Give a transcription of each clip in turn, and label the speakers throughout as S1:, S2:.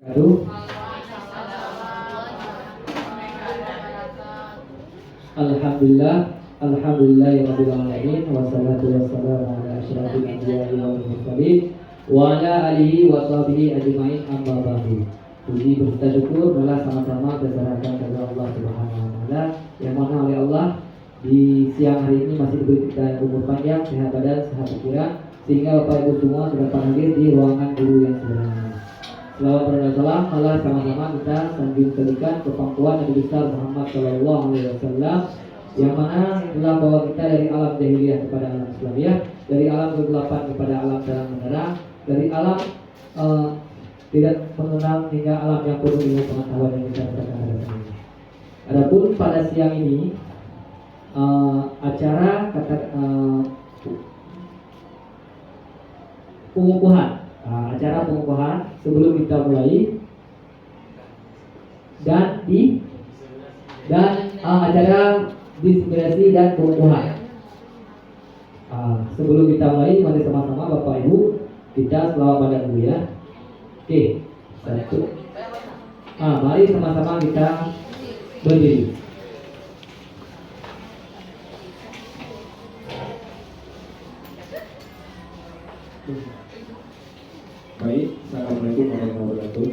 S1: Aduh. Alhamdulillahirabbil alamin wassalatu wassalamu ala asyrofil anbiya'i wal mursalin wa ala alihi wa sahbihi ajmain amma ba'du. Puji berserta syukur adalah sama-sama diserahkan kepada Allah Subhanahu wa taala, yang mana oleh Allah di siang hari ini masih diberi kita umur panjang, sehat badan, sehat pikiran, sehingga Bapak Ibu semua dapat hadir di ruangan guru yang sederhana. Selawat dan salam Allah sama-sama kita sanjung terikan ke pangkuan Nabi besar Muhammad Shallallahu Alaihi Wasallam, yang mana telah bawa kita dari alam jahiliyah kepada alam Islamiyah, dari alam kegelapan kepada alam terang benderang, dari alam tidak mengenal hingga alam yang penuh ilmu pengetahuan yang kita rasakan hari ini. Adapun pada siang ini acara pengukuhan, acara pengukuhan sebelum kita mulai dan acara dispirasi dan pengukuhan. Sebelum kita mulai, mari sama-sama Bapak Ibu kita selawat pada dulu ya. Oke, satu. Mari sama-sama kita berdiri.
S2: Baik, assalamualaikum warahmatullahi wabarakatuh.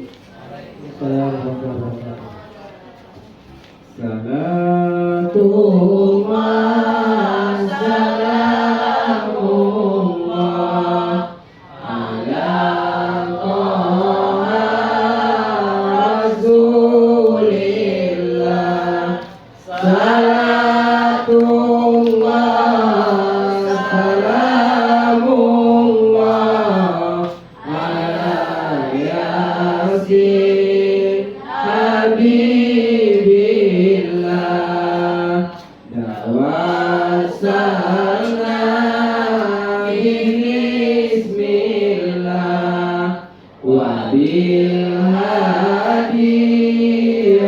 S2: Salatullah salamullah ala Taha Rasulillah. Salatullah salamullah ala Yasin Habibillah. Dawasana bismillah wa bil hadi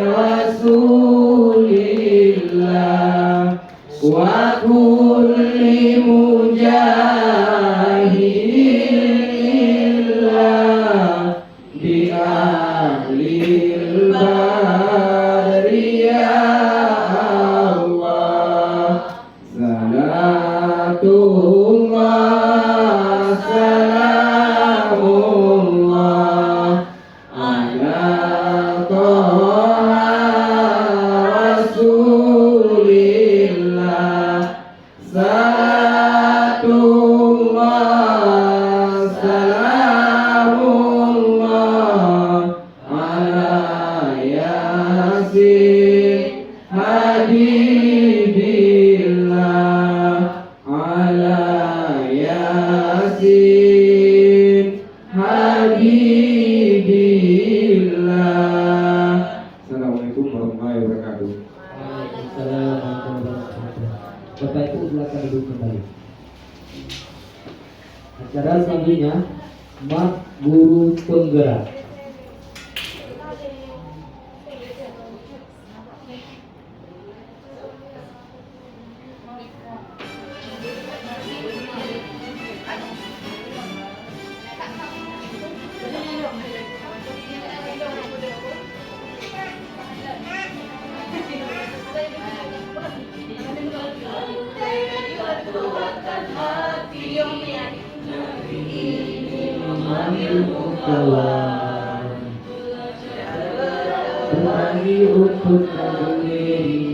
S2: rasulillah wa kulli mujahidillah bi ahlil bariyah Allah. Salatullah salamullah ala Taha Rasulillah. Salatullah salamullah ala Yasin Habibillah. Ala Yasin Habibillah. Assalamualaikum warahmatullahi wabarakatuh.
S1: Waalaikumsalam warahmatullahi wabarakatuh. Bapak Ibu silakan duduk kembali. Acara selanjutnya Mas Guru Penggerak. Berbagi untuk diri,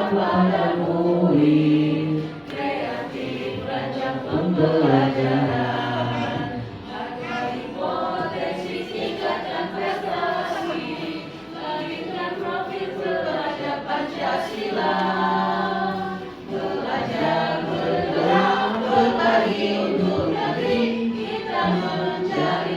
S1: pada murid, pembelajaran,
S3: hipotesis tingkatkan prestasi, langitkan profil terhadap Pancasila. Belajar bergerak berbagi untuk negeri, kita mencari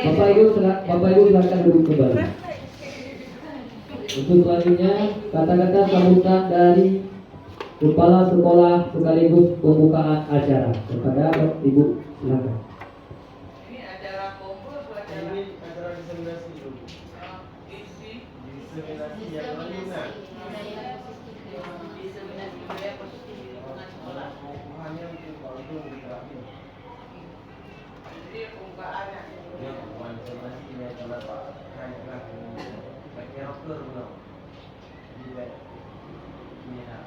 S1: Bapak Ibu silakan duduk kembali. Untuk selanjutnya kata-kata sambutan dari Kepala Sekolah sekaligus pembukaan acara kepada Bapak Ibu, silakan.
S3: Ini acara kumpul atau acara?
S4: Ini acara diseminasi dulu.
S3: Isi
S4: Diseminasi yang lanjutan.
S3: diseminasi budaya positif di lingkungan sekolah.
S4: Hanya mungkin kalau itu diterapi.
S3: Jadi pembukaannya.
S4: Ya, bukan diseminasi ini adalah Pak hanya lagi baiknya dokter belum. Jadi baik. Ini ya.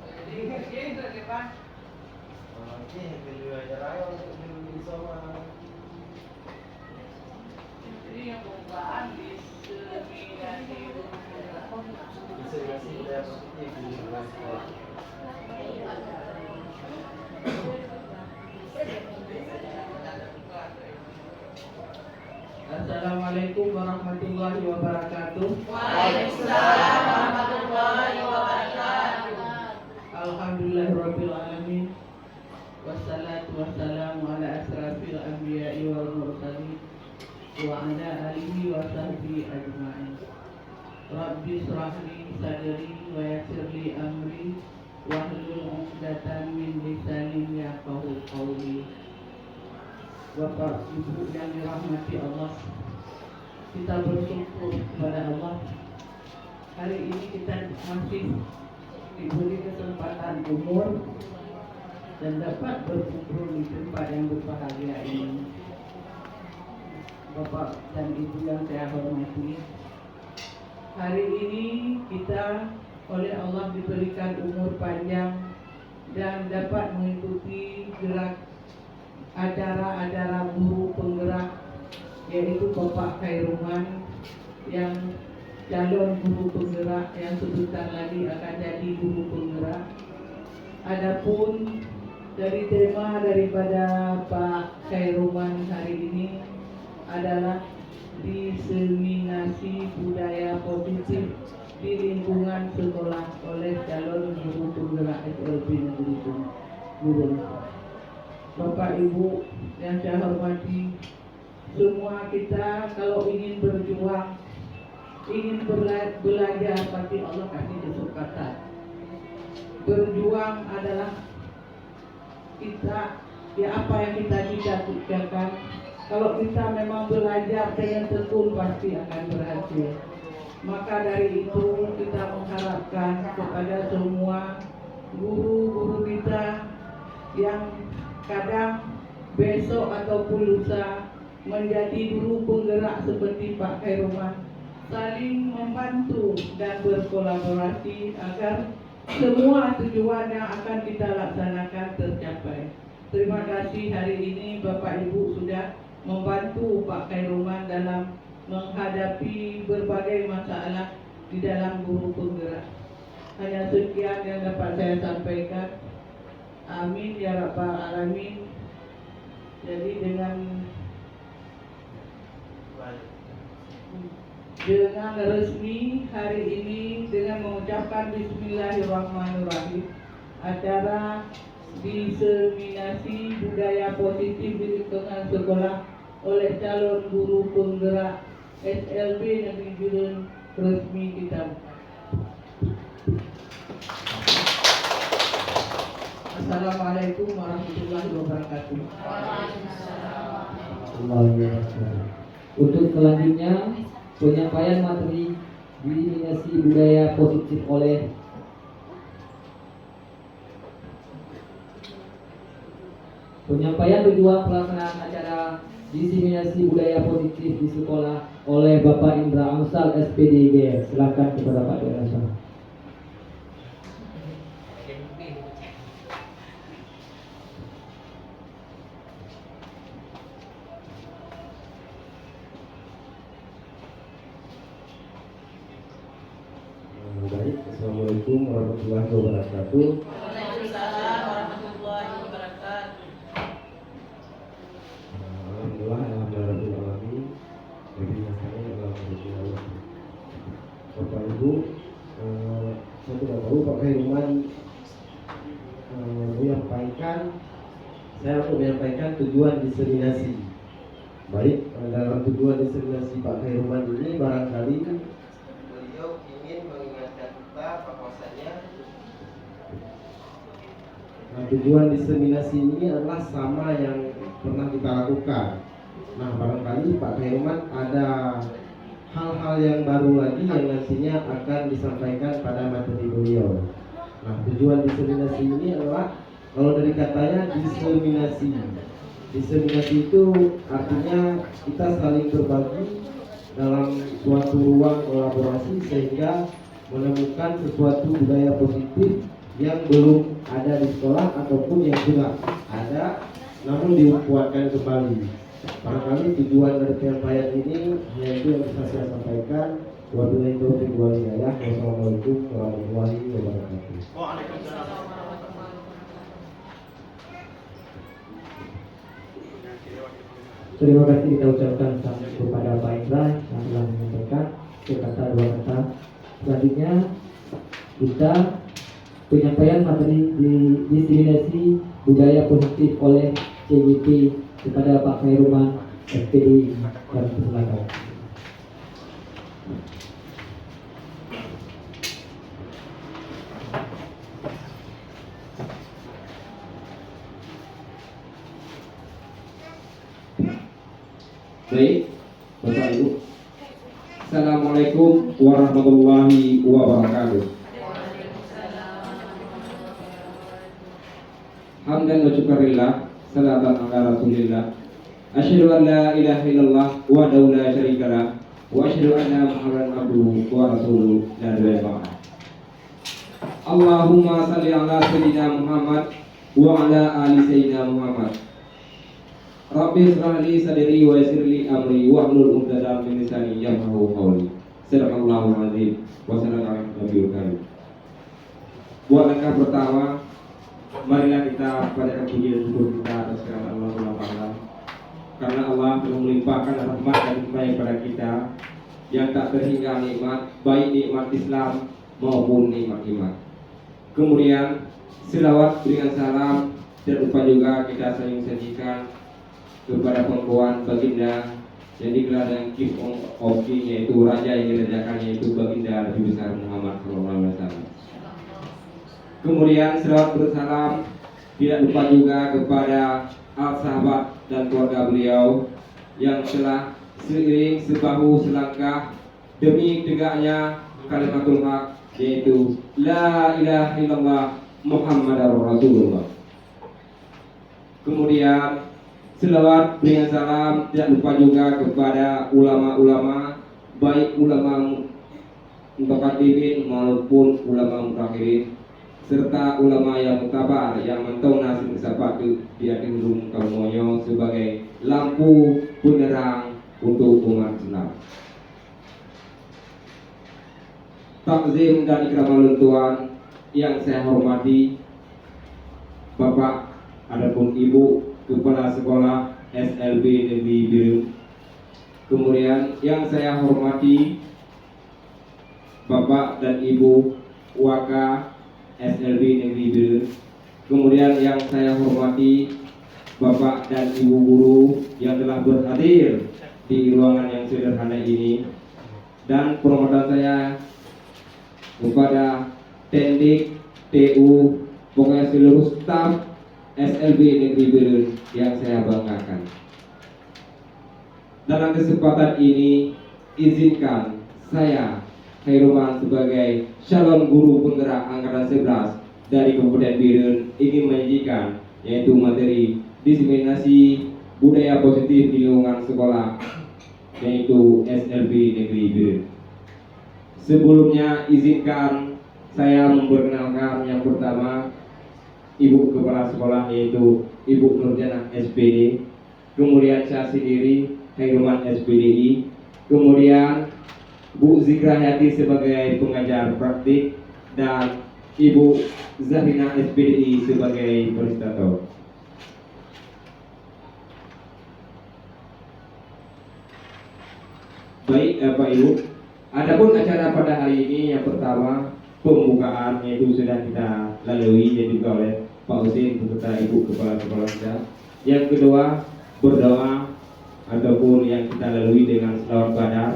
S3: Jadi dia itu di depan.
S4: Oke, kedua acara untuk di sama.
S3: Jadi yang pembukaan diseminasi budaya.
S4: Diseminasi budaya positif di lingkungan sekolah.
S5: Assalamualaikum warahmatullahi wabarakatuh.
S3: Waalaikumsalam warahmatullahi wabarakatuh.
S5: Alhamdulillahirabbil alamin. Wassalatu wassalamu ala asrafil anbiya'i wal mursalin wa ala alihi wa sahbihi ajma'in. Rabbi shrah li sadri wa yassir li amri wahlul 'uqdatam min lisani yafqahu qawli. Bapak Ibu yang dirahmati Allah, kita bersyukur kepada Allah. Hari ini kita masih diberi kesempatan umur dan dapat berkumpul di tempat yang berbahagia ini. Bapak dan Ibu yang saya hormati, hari ini kita oleh Allah diberikan umur panjang dan dapat mengikuti gerak acara-acara guru penggerak, yaitu Bapak Khairuman yang calon guru penggerak yang sebentar lagi akan jadi guru penggerak. Adapun dari tema daripada Pak Khairuman hari ini adalah diseminasi budaya positif di lingkungan sekolah oleh calon guru penggerak SLB Negeri Gurun. Bapak Ibu yang saya hormati, semua kita kalau ingin berjuang, ingin belajar, pasti Allah kasih kesempatan. Berjuang adalah kita, ya apa yang kita cita-citakan. Kalau kita memang belajar dengan tekun pasti akan berhasil. Maka dari itu kita mengharapkan kepada semua guru-guru kita yang kadang besok ataupun lusa menjadi guru penggerak seperti Pak Khairuman, saling membantu dan berkolaborasi agar semua tujuan yang akan kita laksanakan tercapai. Terima kasih hari ini Bapak Ibu sudah membantu Pak Khairuman dalam menghadapi berbagai masalah di dalam guru penggerak. Hanya sekian yang dapat saya sampaikan. Amin ya rabbal alamin. Jadi dengan resmi hari ini dengan mengucapkan Bismillahirrahmanirrahim, acara diseminasi budaya positif di lingkungan sekolah oleh calon guru penggerak SLB Negeri Gurun resmi kita buka. Assalamualaikum warahmatullahi wabarakatuh.
S1: Untuk selanjutnya penyampaian materi diseminasi budaya positif oleh penyampaian tujuan pelaksanaan acara diseminasi budaya positif di sekolah oleh Bapak Indra Amsal SPD IGS. Silakan kepada Pak Direktur.
S4: Baik, Assalamualaikum warahmatullahi wabarakatuh.
S3: Waalaikumsalam warahmatullahi wabarakatuh.
S4: Alhamdulillah. Lebih nyatanya adalah Allah. Bapak Ibu, saya tidak tahu Pak Khairuman menyampaikan tujuan diseminasi Baik, dalam tujuan diseminasi Pak Khairman ini barangkali beliau ingin mengingatkan kita bahwasanya tujuan diseminasi ini adalah sama yang pernah kita lakukan. Nah, barangkali Pak Khairman ada hal-hal yang baru lagi yang nantinya akan disampaikan pada materi beliau. Nah, tujuan diseminasi ini adalah, kalau dari katanya diseminasi. Diseminasi itu artinya kita saling berbagi dalam suatu ruang kolaborasi sehingga menemukan sesuatu budaya positif yang belum ada di sekolah ataupun yang sudah ada namun dikuatkan kembali. Barangkali tujuan dari penyampaian ini yaitu yang bisa saya sampaikan. Wabillahi taufiq wal hidayah. Wassalamualaikum warahmatullahi wabarakatuh.
S1: Terima kasih kita ucapkan kepada Pak Indra yang telah menyampaikan kata dua kata. Selanjutnya kita penyampaian materi di diseminasi budaya positif oleh CGP kepada Pak Khairman SPD dan silakan.
S2: Baik, Bapak Ibu. Assalamualaikum warahmatullahi wabarakatuh. Hamdan wa syukurillah, salatan ala Rasulillah. Asyhadu an la ilaha illallah wahdahu la syarikalah wa asyhadu anna Muhammadan abduhu wa rasuluh la ilaha illallah. Allahumma shalli ala sayyidina Muhammad wa ala ali sayyidina Muhammad. Rabbi shrah li sadri wa yassir li amri wahlul 'uqdatam min lisani yafqahu qawli. Sadaqallahu azim wa sadaqal nabiyul karim. Buat langkah pertama, marilah kita panjatkan puji dan syukur kita atas kehadirat Allah Subhanahu wa taala. Karena Allah telah melimpahkan rahmat dan hidayah kepada kita yang tak terhingga nikmat, baik nikmat Islam maupun nikmat iman. Kemudian selawat dengan salam dan lupa juga kita saling sajikan kepada pengkuan baginda yang digelar dengan King of King, yaitu raja yang dirajakan, yaitu baginda Nabi besar Muhammad SAW. Kemudian selawat bersalam tidak lupa juga kepada al-sahabat dan keluarga beliau yang telah seiring sebahu selangkah demi tegaknya kalimatul haq, yaitu la ilaha illallah Muhammadar Rasulullah. Kemudian selawat dengan salam tidak lupa juga kepada ulama-ulama, baik ulama mutaqaddimin maupun ulama mutakhirin, serta ulama yang mutabar yang mentong nasim kesapatu dia tinggung kamonyo sebagai lampu penerang untuk umat Islam. Takzim dan ikram Tuhan yang saya hormati Bapak adapun Ibu Kepala Sekolah SLB Negeri Biru. Kemudian yang saya hormati Bapak dan Ibu Waka SLB Negeri Biru. Kemudian yang saya hormati Bapak dan Ibu guru yang telah berhadir di ruangan yang sederhana ini. Dan penghormatan saya kepada Tendik, TU, pokoknya seluruh staf SLB Negeri Biru yang saya banggakan. Dalam kesempatan ini, izinkan saya Khairman sebagai calon guru penggerak angkatan 11 dari Kabupaten Biren ingin menyajikan yaitu materi diseminasi budaya positif di lingkungan sekolah yaitu SLB Negeri Biren. Sebelumnya izinkan saya memperkenalkan yang pertama Ibu Kepala Sekolah yaitu Ibu Nurjana SPD, kemudian saya sendiri Khairman SPDI, kemudian Bu Zikra Hayati sebagai pengajar praktik dan Ibu Zahina SPDI sebagai fasilitator. Baik Bapak Ibu, adapun acara pada hari ini yang pertama pembukaan yaitu sudah kita lalui yaitu oleh Pak Husin beserta Ibu Kepala Sekolah kita. Yang kedua berdoa ataupun yang kita lalui dengan selawat badar.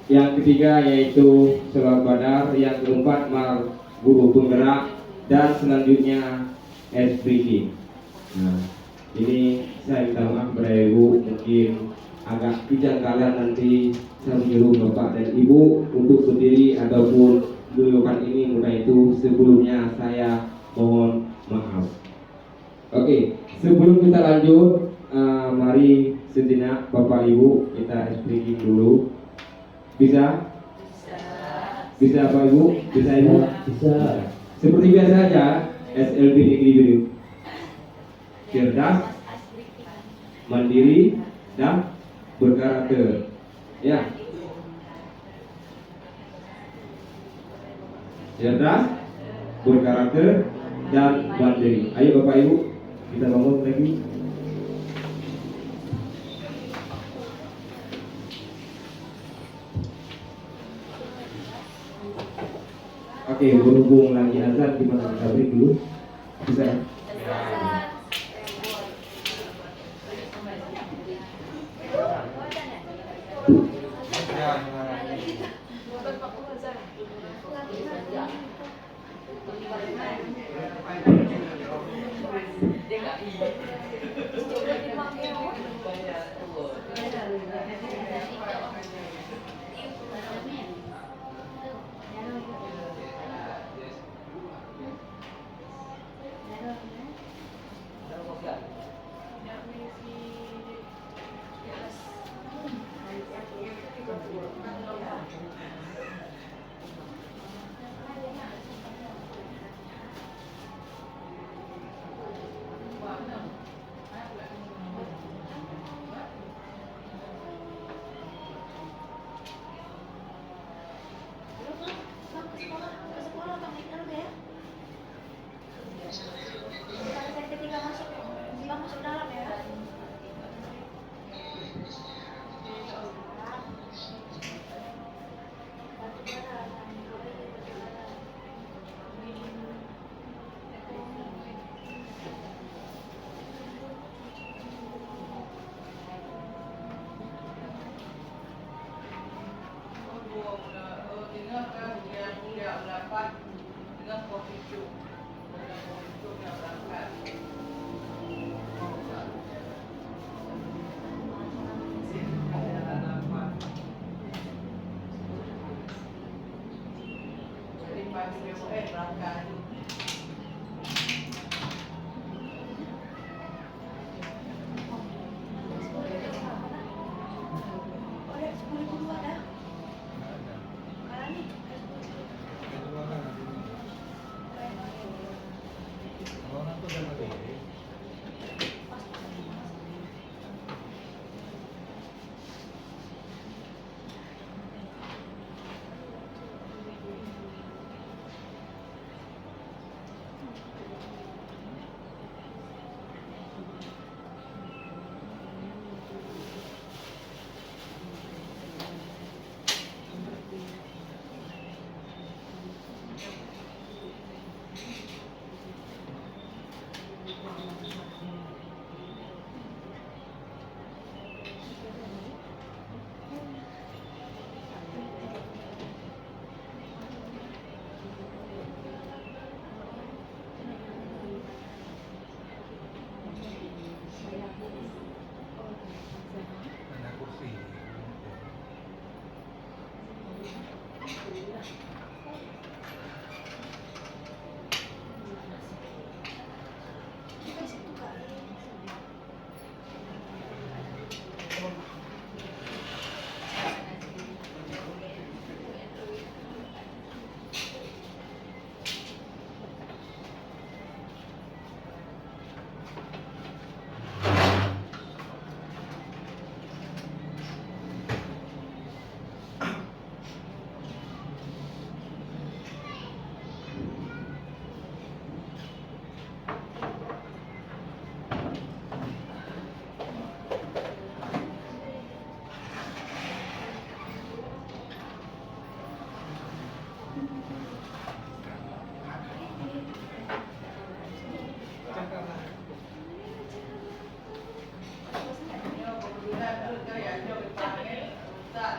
S2: Yang ketiga yaitu selawat badar, yang keempat mal guru penggerak, dan selanjutnya SPG. Nah, ini saya minta maaf kepada ibu, mungkin agak kejanggalan nanti saya menyuruh bapak dan ibu untuk berdiri ataupun menunjukkan ini, mudah itu sebelumnya saya mohon maaf. Oke, sebelum kita lanjut, mari sejenak bapak ibu kita SPG dulu. Bisa? Bisa Pak Ibu? Bisa Ibu?
S1: Bisa.
S2: Seperti biasa aja, SLB Negeri Biru. Cerdas, mandiri, dan berkarakter. Ya. Cerdas, berkarakter, dan mandiri. Ayo Bapak Ibu, kita bangun lagi. Oke, berhubung lagi azan, gimana kita break dulu? Bisa ya?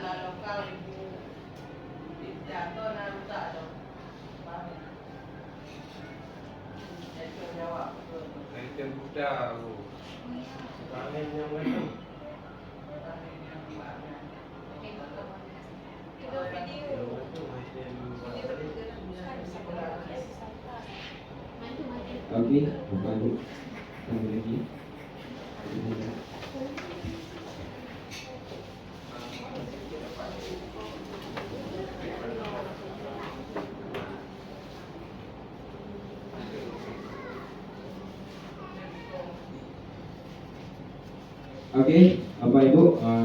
S3: anak lokal ibu jatuh na rusak dong. Itu jawab betul.
S2: Nanti Buddha.
S4: Panen yang mana?
S2: Oke, Bapak Ibu, sampai lagi. Oke, Bapak Ibu,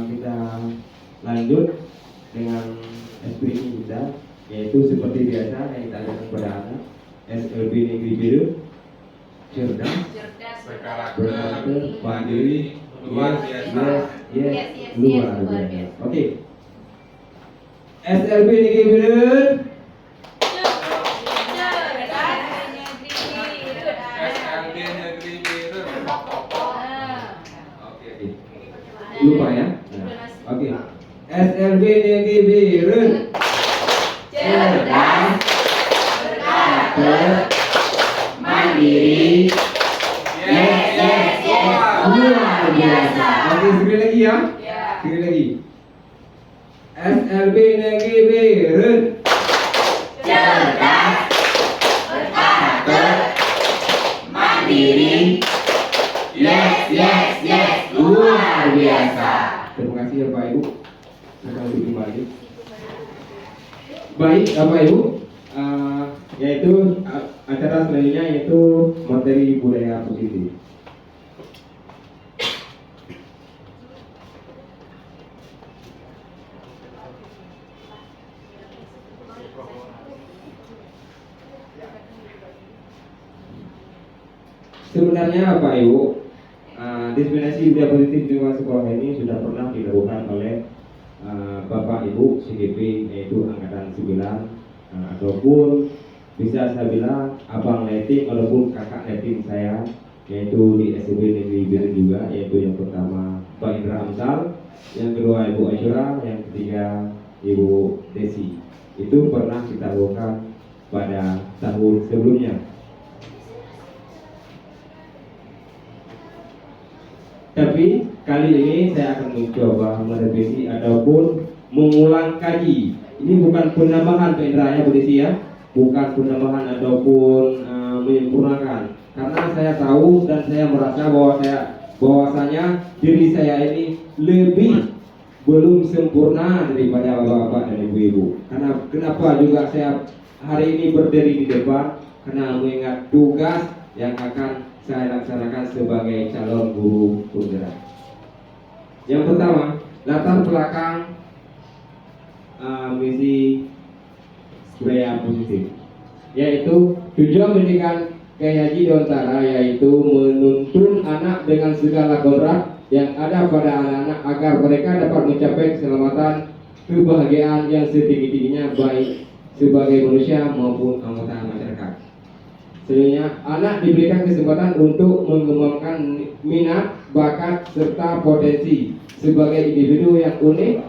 S2: kita lanjut dengan SPI kita, yaitu seperti biasa yang kita ajarkan kepada anak, SLB Negeri Biru, cerdas, berkarakter, mandiri, luar biasa. Yes, luar biasa. Oke. SLB Negeri Biru,
S3: SLB
S2: Negeri Biru. Oke. Lupa ya. Nah, oke. SLB Negeri Biru, cerdas, berkarakter, mandiri, luar biasa. Oke, sekali lagi ya. Sekali lagi. SLB Negeri Biru, cerdas, berkarakter, mandiri, luar biasa. Terima kasih ya Pak Ibu. Silakan duduk kembali. Baik Bapak Ibu, yaitu acara selanjutnya yaitu materi budaya positif. Sebenarnya Pak Ibu, diskriminasi budaya positif di lingkungan sekolah ini sudah pernah dilakukan oleh Bapak Ibu CGP, yaitu angkatan 9, ataupun bisa saya bilang abang letting ataupun kakak letting saya, yaitu di SMP Negeri Biru juga, yaitu yang pertama Pak Indra Amsal, yang kedua Ibu Asyura, yang ketiga Ibu Desi. Itu pernah kita lakukan pada tahun sebelumnya. Tapi kali ini saya akan mencoba merevisi ataupun mengulang kaji. Ini bukan penambahan Pak Indra ya Bu Desi ya, bukan penambahan ataupun menyempurnakan. Karena saya tahu dan saya merasa bahwasanya diri saya ini lebih belum sempurna daripada bapak-bapak dan ibu-ibu. Karena kenapa juga saya hari ini berdiri di depan, karena mengingat tugas yang akan saya laksanakan sebagai calon guru penggerak. Yang pertama, latar belakang misi budaya positif, yaitu tujuan pendidikan Kiai Haji Dewantara, yaitu menuntun anak dengan segala kodrat yang ada pada anak-anak agar mereka dapat mencapai keselamatan, kebahagiaan yang setinggi-tingginya baik sebagai manusia maupun anggota masyarakat. Selanjutnya, anak diberikan kesempatan untuk mengembangkan minat, bakat, serta potensi sebagai individu yang unik.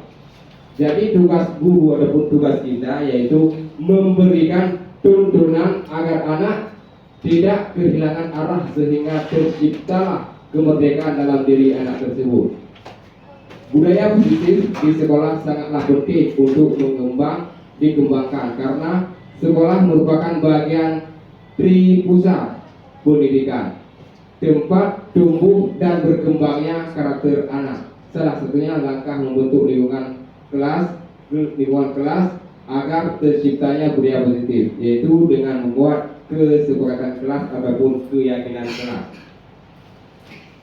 S2: Jadi tugas guru ataupun tugas kita yaitu memberikan tuntunan agar anak tidak kehilangan arah sehingga tercipta kemerdekaan dalam diri anak tersebut. Budaya positif di sekolah sangatlah penting untuk dikembangkan karena sekolah merupakan bagian dari pusat pendidikan, tempat tumbuh dan berkembangnya karakter anak. Salah satunya langkah membentuk lingkungan kelas agar terciptanya budaya positif, yaitu dengan membuat kesepakatan kelas ataupun keyakinan kelas.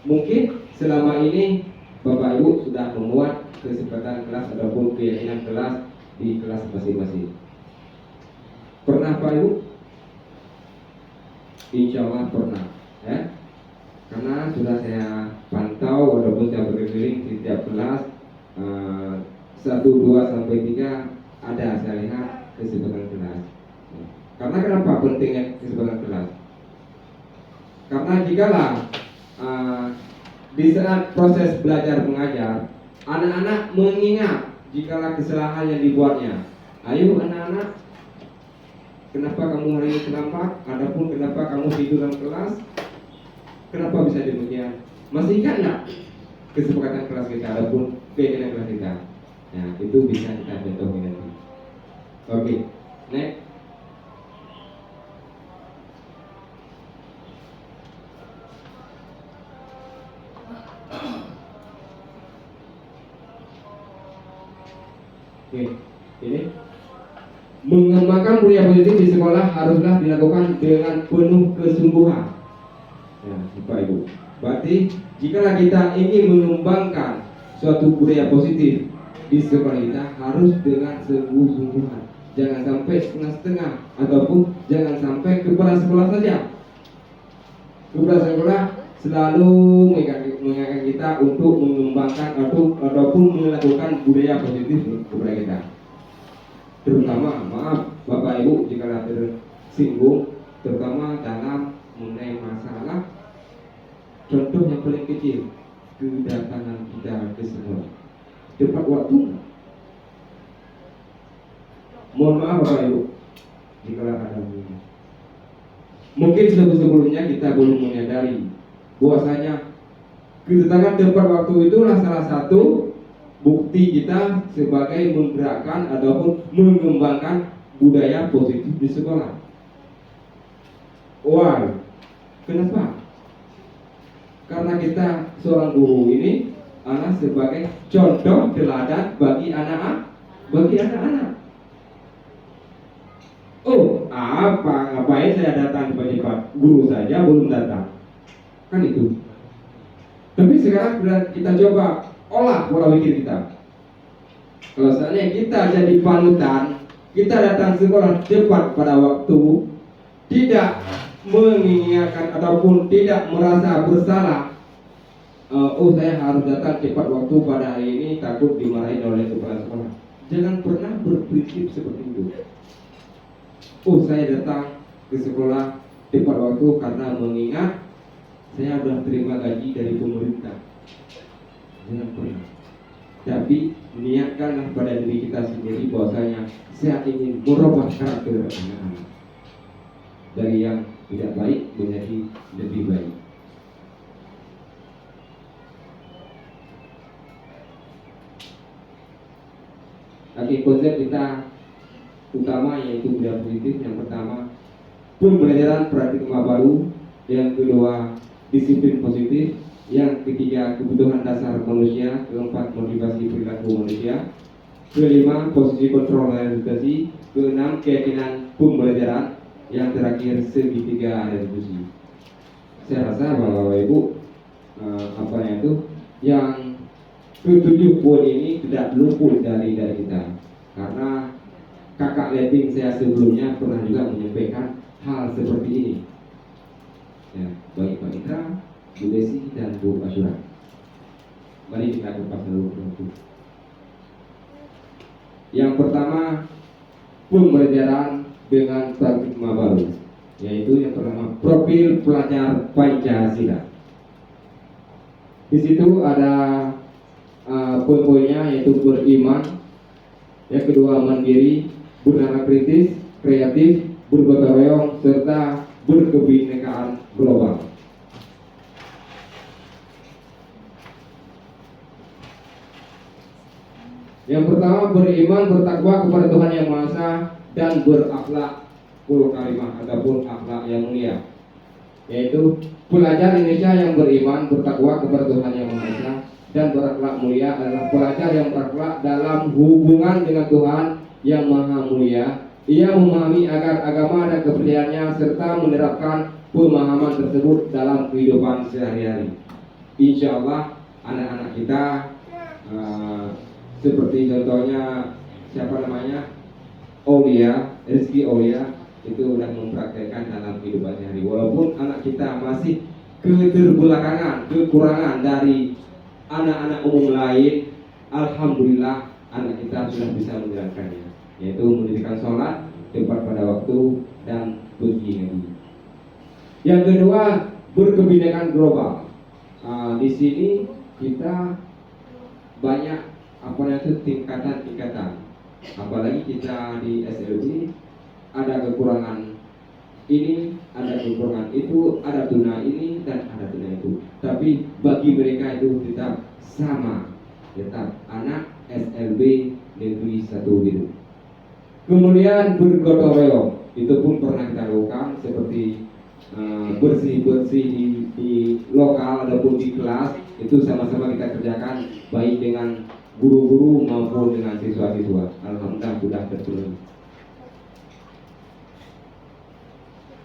S2: Mungkin selama ini Bapak Ibu sudah membuat kesepakatan kelas ataupun keyakinan kelas di kelas masing-masing. Pernah Pak Ibu? Insya Allah pernah ya. Karena sudah saya pantau ataupun saya berkeliling di setiap kelas 1, 2 sampai 3 ada saya lihat kesepakatan kelas. Karena kenapa pentingnya kesepakatan kelas? Karena jikalau di saat proses belajar mengajar anak-anak mengingat jikalau kesalahan yang dibuatnya. Ayo anak-anak, kenapa kamu hari ini terlambat? Adapun kenapa kamu tidur dalam kelas? Kenapa bisa demikian? Masih ingat nggak kesepakatan kelas kita ataupun keinginan kelas kita? Nah, itu bisa kita contohin nanti. Oke, next. Oke, ini mengembangkan budaya positif di sekolah haruslah dilakukan dengan penuh kesungguhan. Ya, Bapak Ibu. Berarti jika kita ingin mengembangkan suatu budaya positif di sekolah kita harus dengan sungguh-sungguhan. Jangan sampai setengah-setengah ataupun jangan sampai kepala sekolah saja. Kepala sekolah selalu mengingatkan kita untuk mengembangkan ataupun melakukan budaya positif kepada kita. Terutama, maaf Bapak Ibu jika tersinggung, terutama dalam mengenai masalah contoh yang paling kecil, kedatangan kita ke sekolah tepat waktu. Mohon maaf Bapak Ibu jika ada mungkin sebelumnya kita belum menyadari bahwasanya kedatangan tepat waktu itulah salah satu bukti kita sebagai menggerakkan ataupun mengembangkan budaya positif di sekolah. Why? Kenapa? Karena kita seorang guru ini anak sebagai contoh teladan bagi anak-anak. Oh, ngapain saya datang cepat-cepat? Guru saja belum datang. Kan itu. Tapi sekarang kita coba olah pola pikir kita. Kalau seandainya kita jadi panutan, kita datang sekolah cepat pada waktu, tidak mengingatkan ataupun tidak merasa bersalah. Oh, saya harus datang tepat waktu pada hari ini, takut dimarahin oleh kepala sekolah. Jangan pernah berprinsip seperti itu. Oh, saya datang ke sekolah tepat waktu karena mengingat saya sudah terima gaji dari pemerintah. Jangan pernah. Tapi niatkanlah pada diri kita sendiri bahwasanya saya ingin merubah karakter anak-anak dari yang tidak baik menjadi lebih baik. Oke, konsep kita utama yaitu budaya positif. Yang pertama, pembelajaran paradigma baru. Yang kedua, disiplin positif. Yang ketiga, kebutuhan dasar manusia. Keempat, motivasi perilaku manusia. Kelima, posisi kontrol dan edukasi. Keenam, keyakinan pembelajaran. Yang terakhir, segitiga revolusi. Saya rasa Bapak Ibu yang ketujuh poin ini tidak luput dari kita, karena kakak letting saya sebelumnya pernah juga menyampaikan hal seperti ini. Ya, baik Pak Ika, Bu Desi dan Bu Asyura. Mari kita kupas dulu. Yang pertama, pembelajaran dengan paradigma baru, yaitu yang pertama profil pelajar Pancasila. Di situ ada poin-poinnya yaitu beriman, yang kedua mandiri, bernalar kritis, kreatif, bergotong royong, serta berkebinekaan global. Yang pertama, beriman, bertakwa kepada Tuhan Yang Maha Esa dan berakhlak karimah ataupun akhlak yang mulia, yaitu pelajar Indonesia yang beriman, bertakwa kepada Tuhan Yang Maha Esa dan berakhlak mulia adalah pelajar yang berakhlak dalam hubungan dengan Tuhan Yang Maha Mulia. Ia memahami agar agama dan kepercayaannya serta menerapkan pemahaman tersebut dalam kehidupan sehari-hari. Insya Allah anak-anak kita seperti contohnya siapa namanya Aulia, Rizky Aulia, itu sudah mempraktekkan dalam kehidupan sehari. Walaupun anak kita masih keterbelakangan, kekurangan dari anak-anak umum lain, alhamdulillah anak kita sudah bisa menjalankannya, yaitu mendirikan sholat tepat pada waktu dan pergi ngaji. Yang kedua, berkebinekaan global. Di sini kita banyak apa itu tingkatan-tingkatan. Apalagi kita di SLB ada kekurangan ini, ada kekurangan itu, ada tuna ini dan ada tuna itu. Tapi bagi mereka itu tetap sama, tetap anak SLB Negeri 1 Biru. Kemudian bergotong royong, itu pun pernah kita lakukan seperti bersih-bersih di lokal ataupun di kelas, itu sama-sama kita kerjakan baik dengan guru-guru maupun dengan siswa-siswa. Alhamdulillah sudah terpenuhi.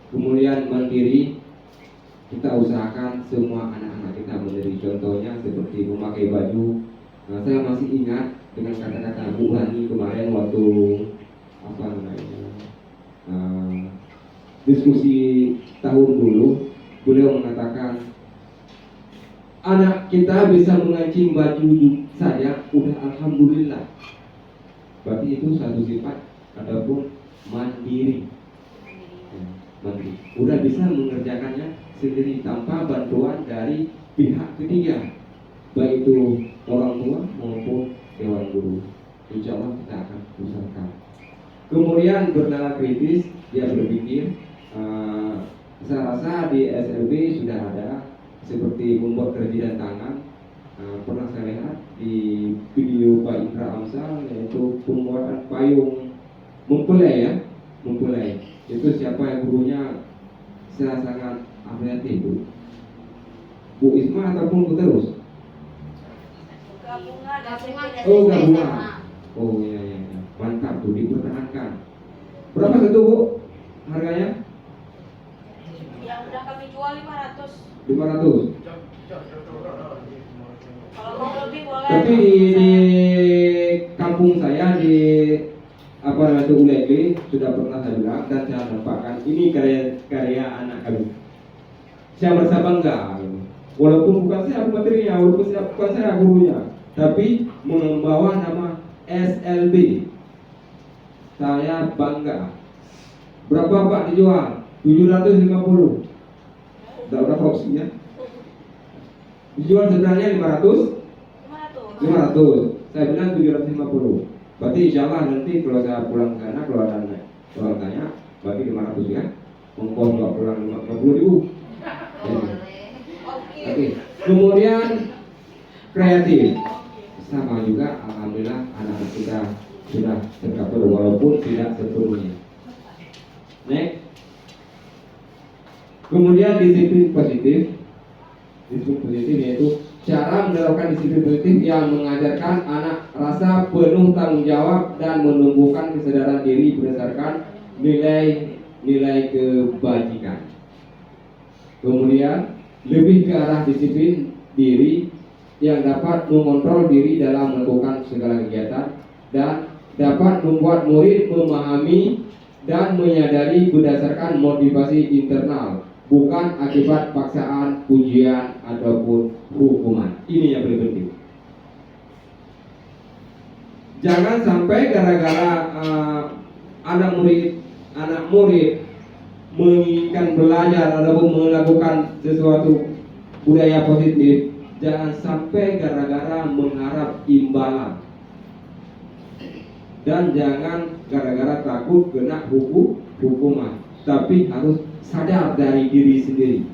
S2: Kemudian mandiri, kita usahakan semua anak-anak kita mandiri. Contohnya seperti memakai baju. Saya masih ingat dengan kata-kata Bu Hani kemarin waktu diskusi tahun dulu, beliau mengatakan anak kita bisa mengancing baju saja udah alhamdulillah. Berarti itu satu sifat ataupun mandiri. Mandiri. Udah bisa mengerjakannya sendiri tanpa bantuan dari pihak ketiga, baik itu orang tua maupun dewan guru. Insya Allah kita akan usahakan. Kemudian bernalar kritis, dia berpikir. Saya rasa di SLB sudah ada seperti membuat kerajinan tangan. Pernah saya lihat di video Pak Indra Amsal, yaitu pembuatan payung mempelai ya, mempelai. Itu siapa yang gurunya saya sangat apresiasi itu, Bu Isma ataupun Bu Terus? Oh gabungan. Oh iya iya, mantap tuh, dipertahankan. Berapa satu Bu harganya?
S3: Yang udah kami jual 500.
S2: 500.
S3: Kalau mau lebih boleh.
S2: Tapi di kampung saya di apa namanya Ulebe sudah pernah saya bilang dan saya nampakkan ini karya anak kami. Saya merasa bangga, walaupun bukan saya materinya, walaupun bukan saya gurunya, tapi membawa nama SLB. Saya bangga. Berapa Pak dijual? 750. Tidak berapa opsinya? Dijual sebenarnya 500. 500. Saya bilang 750. Berarti insya Allah nanti kalau saya pulang ke sana, kalau ada orang tanya, bagi 500 ya. Ongkos kalau pulang 50.000. Oke. Kemudian kreatif. Sama juga, alhamdulillah anak-anak kita sudah tercover walaupun tidak sepenuhnya. Next. Kemudian disiplin positif. Disiplin positif yaitu cara menerapkan disiplin positif yang mengajarkan anak rasa penuh tanggung jawab dan menumbuhkan kesadaran diri berdasarkan nilai-nilai kebajikan. Kemudian lebih ke arah disiplin diri yang dapat mengontrol diri dalam melakukan segala kegiatan dan dapat membuat murid memahami dan menyadari berdasarkan motivasi internal, bukan akibat paksaan, ujian, ataupun hukuman. Ini yang paling penting. Jangan sampai gara-gara anak murid menginginkan belajar ataupun melakukan sesuatu budaya positif, jangan sampai gara-gara mengharap imbalan. Dan jangan gara-gara takut kena hukuman, tapi harus sadar dari diri sendiri.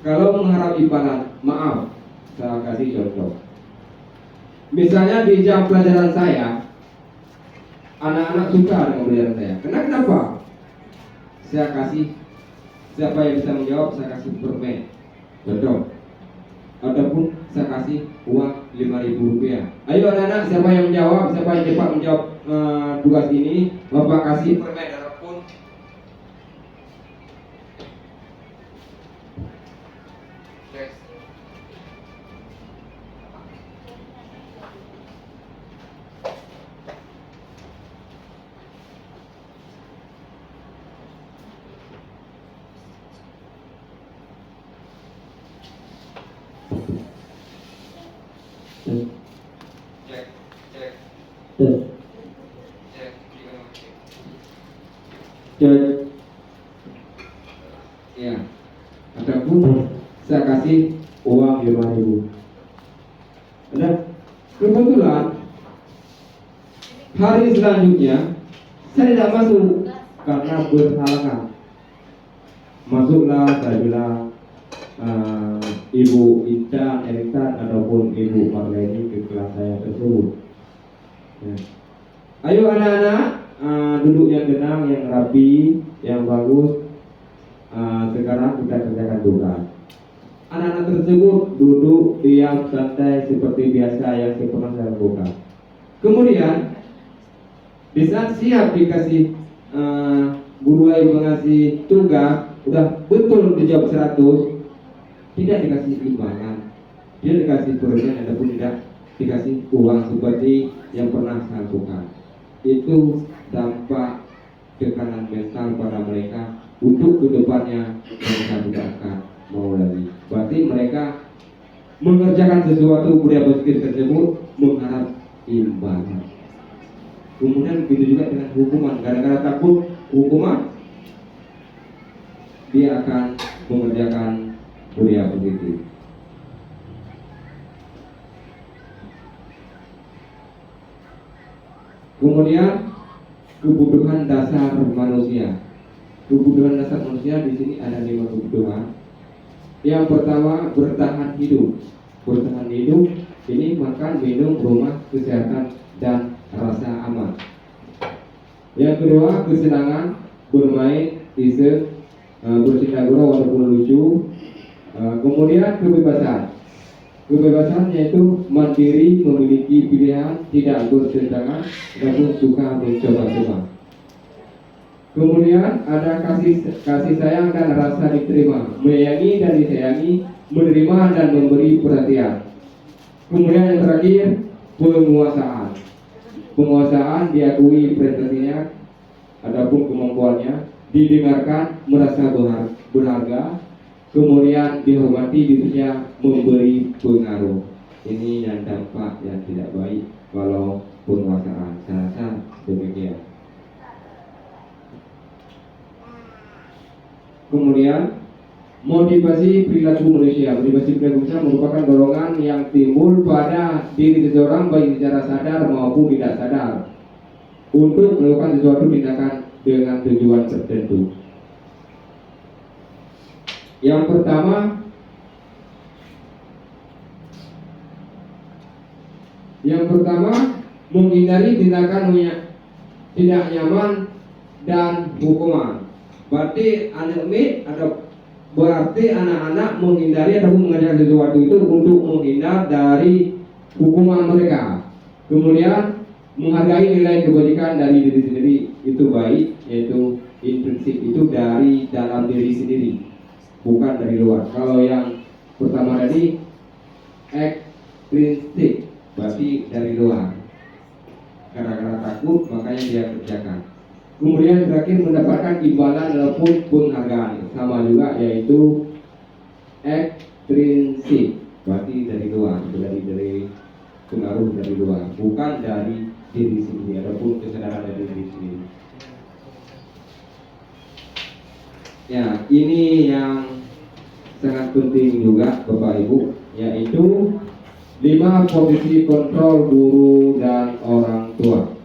S2: Kalau mengharap imbalan, maaf, saya kasih contoh. Misalnya di jam pelajaran saya, anak-anak suka dengan pelajaran saya. Kenapa? Saya kasih, siapa yang bisa menjawab, saya kasih permen, contoh. Ataupun saya kasih uang 5.000 rupiah. Ayo anak-anak, siapa yang menjawab, siapa yang cepat menjawab tugas ini, Bapak kasih permen ataupun cek. Ya, ataupun saya kasih uang 5.000. Dan kebetulan Hari selanjutnya saya tidak masuk karena berhalangan. Masuklah, saya bilang Ibu Intan, Eritan ataupun Ibu Marleni ke kelas saya tersebut. Ya. Ayo anak-anak, duduk yang tenang, yang rapi, yang bagus. Sekarang kita kerjakan tugas. Anak-anak tersebut duduk diam santai seperti biasa yang saya pernah saya lakukan. Kemudian di saat siap dikasih guru lain mengasih tugas, udah betul dijawab 100, tidak dikasih imbalan, tidak dikasih perhatian ataupun tidak dikasih uang seperti yang pernah saya lakukan. Itu dampak tekanan mental pada mereka untuk kedepannya mereka tidak akan mau lagi. Berarti mereka mengerjakan sesuatu budaya positif tersebut mengharap imbalan. Kemudian begitu juga dengan hukuman. Gara-gara takut hukuman, dia akan mengerjakan budaya positif. Kemudian kebutuhan dasar manusia. Kebutuhan dasar manusia di sini ada 5 kebutuhan. Yang pertama, bertahan hidup. Bertahan hidup ini makan, minum, rumah, kesehatan, dan rasa aman. Yang kedua, kesenangan, bermain, iseng, bercanda gurau walaupun lucu. Kemudian kebebasan. Kebebasan yaitu mandiri, memiliki pilihan, tidak bertentangan, namun suka mencoba-coba. Kemudian ada kasih sayang dan rasa diterima, menyayangi dan disayangi, menerima dan memberi perhatian. Kemudian yang terakhir, penguasaan. Penguasaan diakui prestasinya ataupun kemampuannya, didengarkan, merasa berharga, kemudian dihormati, dirinya memberi pengaruh. Ini yang dampak yang tidak baik kalau penguasaan. Saya rasa demikian. Kemudian motivasi perilaku manusia. Motivasi perilaku manusia merupakan dorongan yang timbul pada diri seseorang baik secara sadar maupun tidak sadar untuk melakukan sesuatu tindakan dengan tujuan tertentu. Yang pertama menghindari tindakan tidak nyaman dan hukuman. Berarti anak-anak menghindari ataupun mengerjakan sesuatu itu untuk menghindar dari hukuman mereka. Kemudian menghargai nilai kebajikan dari diri sendiri, itu baik, yaitu intrinsik, itu dari dalam diri sendiri, bukan dari luar. Kalau yang pertama tadi ekstrinsik, berarti dari luar. Karena takut makanya dia kerjakan. Kemudian terakhir mendapatkan imbalan ataupun penghargaan, sama juga yaitu ekstrinsik, berarti dari luar, dari pengaruh dari luar, bukan dari diri sendiri ataupun kesadaran dari diri sendiri. Ya, ini yang sangat penting juga Bapak Ibu, yaitu 5 posisi kontrol guru dan orang tua.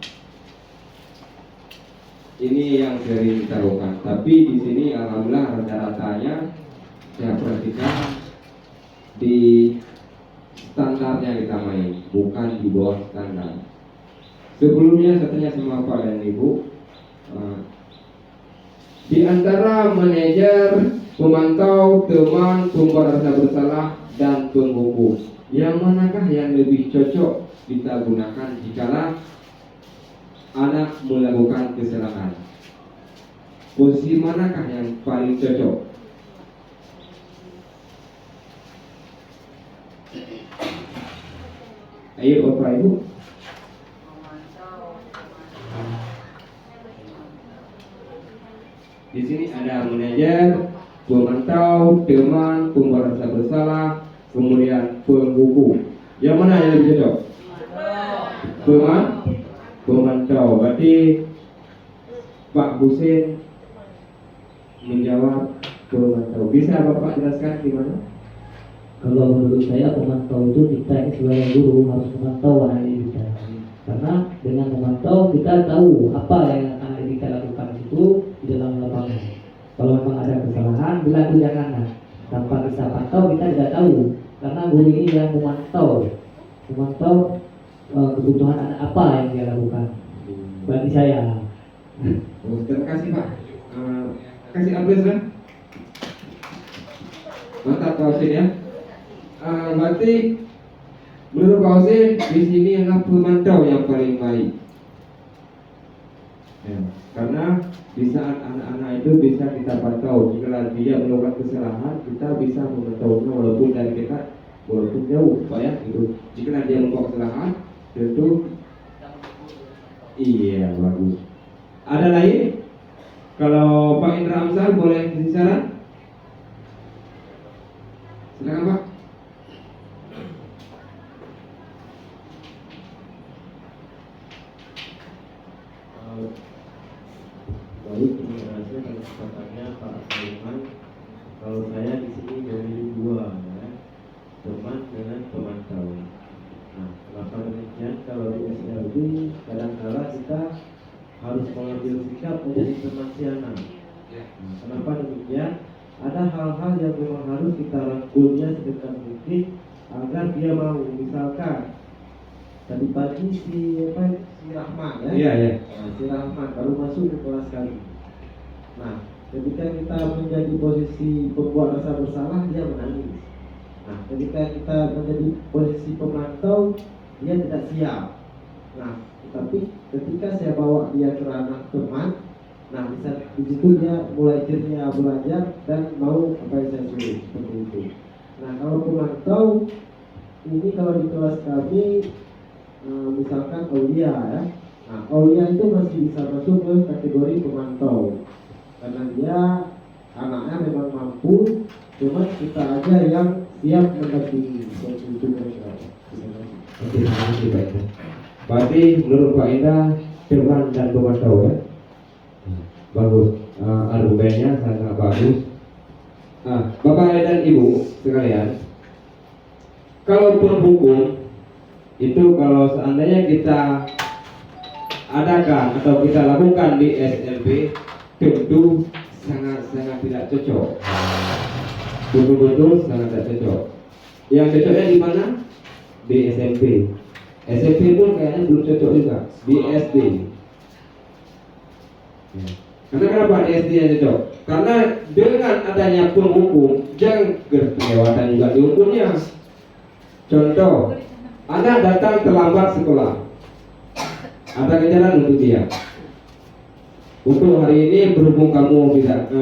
S2: Ini yang sering kita lakukan. Tapi di sini alhamdulillah rata-ratanya saya perhatikan di standarnya kita main, bukan di bawah standar. Sebelumnya saya tanya sama Pak dan Ibu, di antara manajer, pemantau, teman, pembuat rasa bersalah, dan penghukum, yang manakah yang lebih cocok kita gunakan jikalau anak melakukan kesalahan? Posisi manakah yang paling cocok? Ayo Bapak Ibu. Di sini ada manajer, pemantau, teman, pembuat rasa bersalah, kemudian penghukum. Yang mana yang lebih cocok? Pemantau. Berarti Pak Husin menjawab pemantau. Bisa Bapak jelaskan gimana?
S1: Kalau menurut saya pemantau itu kita ini sebagai guru harus memantau anak didik kita. Karena dengan memantau berlaku di anak-anak. Tanpa kita pantau kita tidak tahu, karena guru ini yang memantau kebutuhan anak apa yang dia lakukan. Bagi saya.
S2: Oh, terima kasih Pak. Kasih aplaus kan? Mantap Pak Husin ya. Berarti menurut Pak Husin di sini adalah pemantau yang paling baik. Ya, karena di saat anak-anak itu bisa kita pantau, jika dia melakukan kesalahan, kita bisa memantaunya walaupun dari dekat, walaupun jauh, Pak ya. Itu jika dia melakukan kesalahan, tentu iya bagus. Ada lain? Kalau Pak Indra Amsal boleh bicara? Silakan Pak.
S4: Baik, terima kasih atas kesempatannya Pak Sulaiman. Kalau saya di sini memilih dua, ya, teman dengan pemantau. Nah, kenapa demikian? Kalau di SLB kadang-kala kita harus mengambil sikap menjadi teman si anak. Nah, kenapa demikian? Ada hal-hal yang memang harus kita rangkulnya sedekat mungkin agar dia mau. Misalkan tadi pagi si Rahman ya.
S2: Iya, iya.
S4: Nah, si Rahman baru masuk ke kelas kami. Nah, ketika kita menjadi posisi pembuat rasa bersalah, dia menangis. Nah, ketika kita menjadi posisi pemantau, dia tidak siap. Nah, tetapi ketika saya bawa dia ke ranah teman, nah di situ dia mulai ceria belajar dan mau apa yang saya suruh seperti itu. Nah, kalau pemantau ini kalau di kelas kami misalkan Aulia ya. Nah, Aulia itu masih bisa masuk ke kategori pemantau karena dia anaknya memang mampu, cuma kita aja yang siap mendampingi seperti itu mereka.
S2: Oke, terima kasih Pak Indra. Berarti menurut Pak Indra teman dan pemantau ya. Bagus, argumennya sangat bagus. Bapak dan Ibu sekalian, kalau hukum itu kalau seandainya kita adakan atau kita lakukan di SLB, tentu sangat tidak cocok. Betul-betul sangat tidak cocok. Yang cocoknya di mana? Di SMP. SMP pun kayaknya belum cocok juga. Di SD. Ya. Karena kenapa di SD yang cocok? Karena dengan adanya penghukum, jangan kelewatan juga dihukumnya. Contoh, anak datang terlambat sekolah, ada kejaran untuk dia. Untuk hari ini berhubung kamu tidak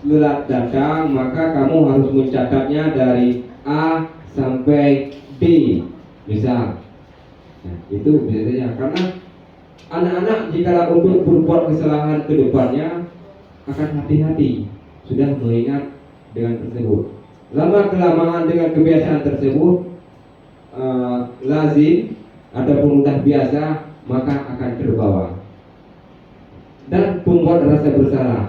S2: telat datang, maka kamu harus mencatatnya dari A sampai B, misal. Nah, itu biasanya karena anak-anak jika untuk berbuat kesalahan ke depannya akan hati-hati, sudah mengingat dengan tersebut. Lama kelamaan dengan kebiasaan tersebut lazim ataupun udah biasa, maka akan terbawa dan membuat rasa bersalah.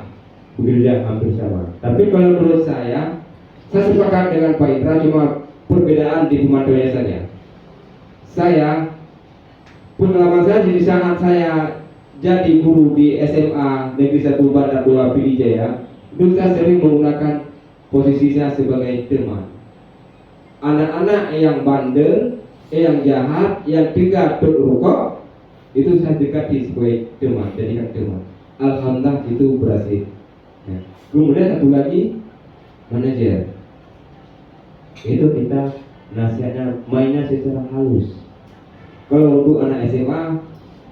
S2: Begitu hampir sama. Tapi kalau menurut saya sepakat dengan Pak Indra, cuma perbedaan di pemantaunya saja. Saya pengalaman saya di saat saya jadi guru di SMA Negeri 1 Bandar 2 Pidijaya, itu saya sering menggunakan posisi saya sebagai teman. Anak-anak yang bandel, yang jahat, yang tidak berrokok, itu saya dekati sebagai teman, jadikan teman. Alhamdulillah itu berhasil. Ya. Kemudian satu lagi manajer. Itu kita nasihatnya mainnya secara halus. Kalau untuk anak SMA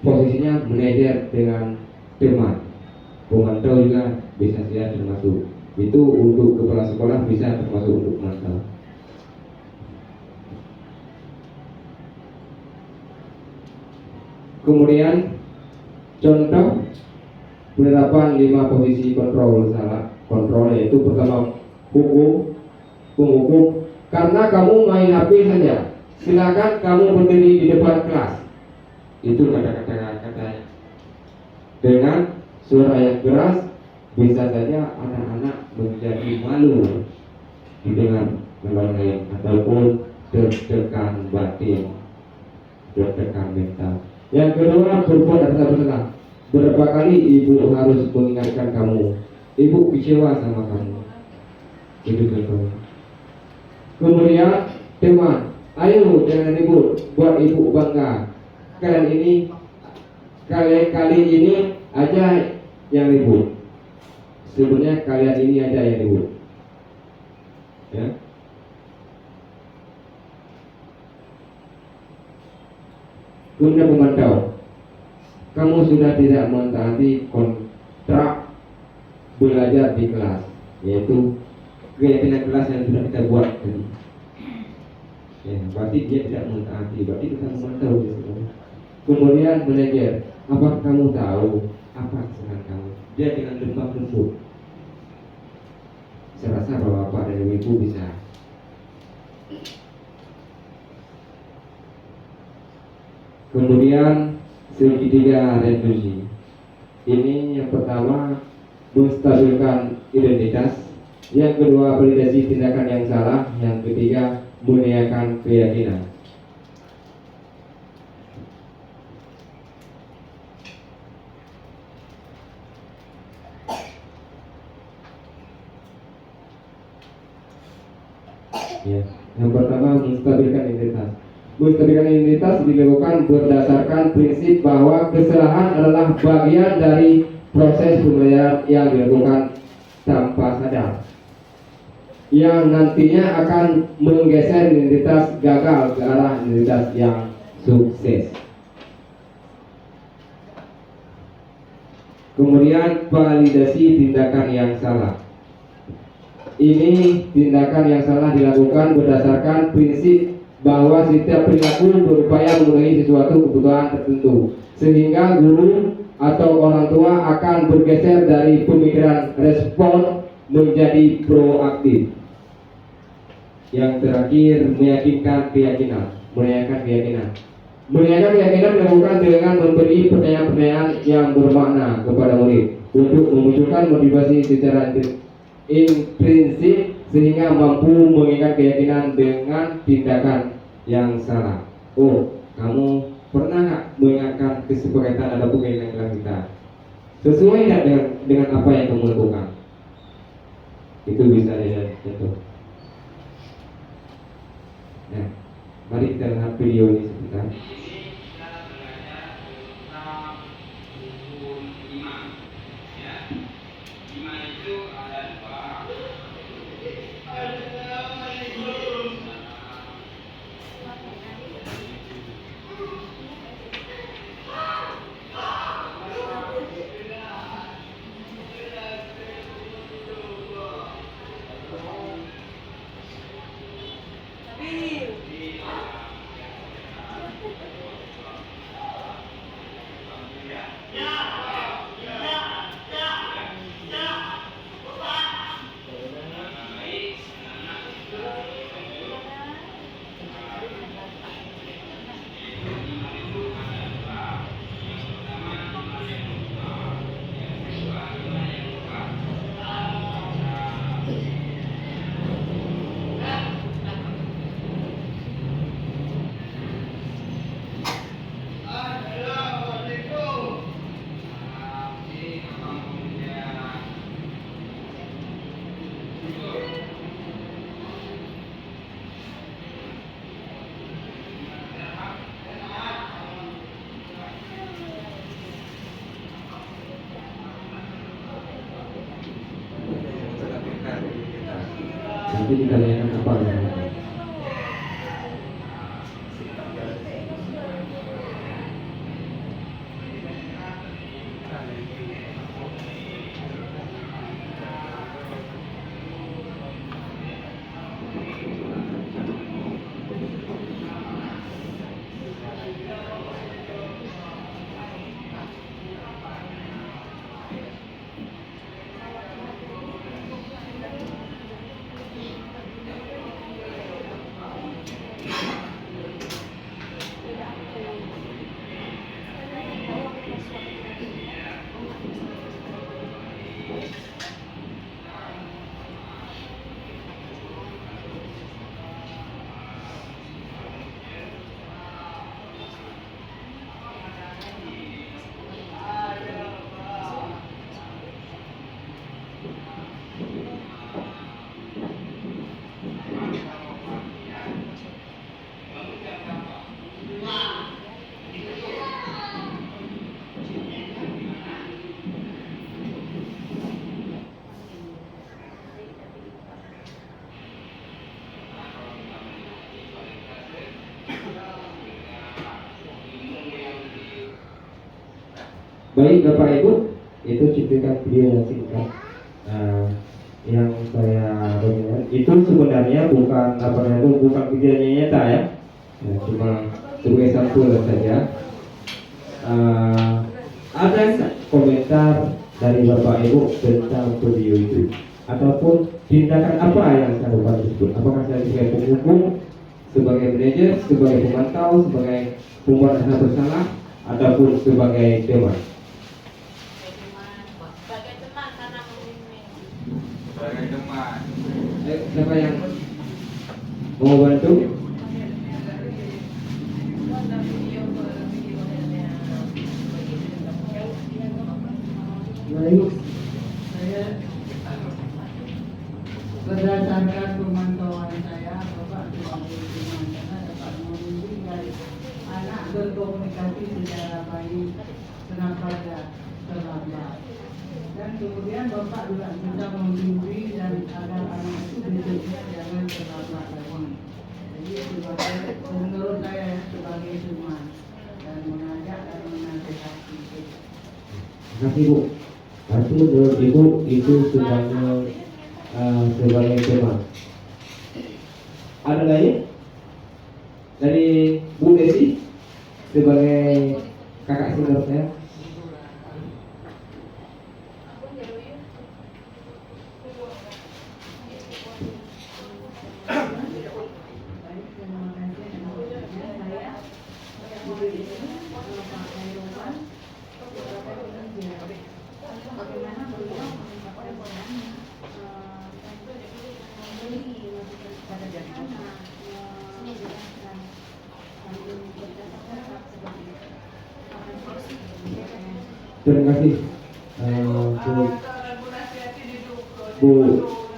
S2: posisinya manajer dengan teman. Pemantau juga bisa saya termasuk. Itu untuk kepala sekolah bisa termasuk untuk pemantau. Kemudian contoh penerapan 5 posisi kontrol kontrol yaitu pertama penghukum karena kamu main HP saja. Silakan kamu berdiri di depan kelas. Itu kata-katanya. Dengan suara yang keras bisa saja anak-anak menjadi malu didengar orang lain ataupun tertekan batin, tertekan mental. Yang kedua, berbuat rasa bersalah. Berapa kali ibu harus mengingatkan kamu, ibu kecewa sama kamu. Itu contohnya. Kemudian teman, ayo jangan ribut, buat ibu bangga. Kali ini aja yang ribut. Sebenarnya kalian ini aja yang ribut. Ya. Bunda pemantau, kamu sudah tidak mentaati kontrak belajar di kelas, yaitu keyakinan kelas yang sudah kita buat tadi. Ya, berarti dia tidak mentaati, berarti kita memantau dia sebenarnya. Kemudian manajer, apa kamu tahu apa kesalahan kamu? Dia dengan lembab lembut. Saya rasa bahwa Bapak dan Ibu bisa. Kemudian segitiga reduksi. Ini yang pertama menstabilkan identitas, yang kedua validasi tindakan yang salah, yang ketiga menyiapkan keyakinan. Ya, yang pertama menstabilkan identitas. Menstabilkan identitas dilakukan berdasarkan prinsip bahwa kesalahan adalah bagian dari proses pembelajaran yang dilakukan tanpa sadar, yang nantinya akan menggeser identitas gagal ke arah identitas yang sukses. Kemudian validasi tindakan yang salah. Ini tindakan yang salah dilakukan berdasarkan prinsip bahwa setiap perilaku berupaya memenuhi sesuatu kebutuhan tertentu, sehingga guru atau orang tua akan bergeser dari pemikiran respon menjadi proaktif. Yang terakhir, meyakinkan keyakinan. Menanyakan keyakinan dilakukan dengan memberi pertanyaan-pertanyaan yang bermakna kepada murid untuk memunculkan motivasi secara intrinsik sehingga mampu mengikat keyakinan dengan tindakan yang salah. Oh, kamu pernah nggak mengingatkan kesepakatan atau keyakinan kita? Sesuai nggak dengan apa yang kamu lakukan? Itu bisa contoh. Nah, mari kita lihat video ini sebentar. Nanti kita lihat apa yang Baik Bapak Ibu, itu cuplikan video yang singkat yang saya bagikan. Itu sebenarnya bukan bukan kejadian nyata ya, cuma sebagai sampul saja. Ada nggak komentar dari Bapak Ibu tentang video itu, ataupun tindakan apa yang saya lakukan tersebut? Apakah saya sebagai penghukum, sebagai manajer, sebagai pemantau, sebagai pembuat dasar bersalah, ataupun sebagai teman?
S3: Sebagai teman karena membimbing.
S6: Sebagai teman.
S2: Siapa yang mau bantu?
S5: Baik, saya berdasarkan pemantauan saya, Bapak sebagai dimana dapat membimbing dan anak berkomunikasi secara baik, kenapa ada terlambat. Dan kemudian Bapak juga bisa membimbing dan agar anak itu besoknya jangan terlambat lagi. Jadi sebagai menurut saya sebagai teman dan mengajak dan menasihati.
S2: Terima kasih Bu. Berarti menurut Ibu itu sebagai teman. Ada lagi dari Bu Desi sebagai kakak senior saya?
S7: Bagaimana beliau mengungkapkan memberi masukan kepada anak, menjelaskan sambil bercakap seperti itu.
S2: Terima kasih Bu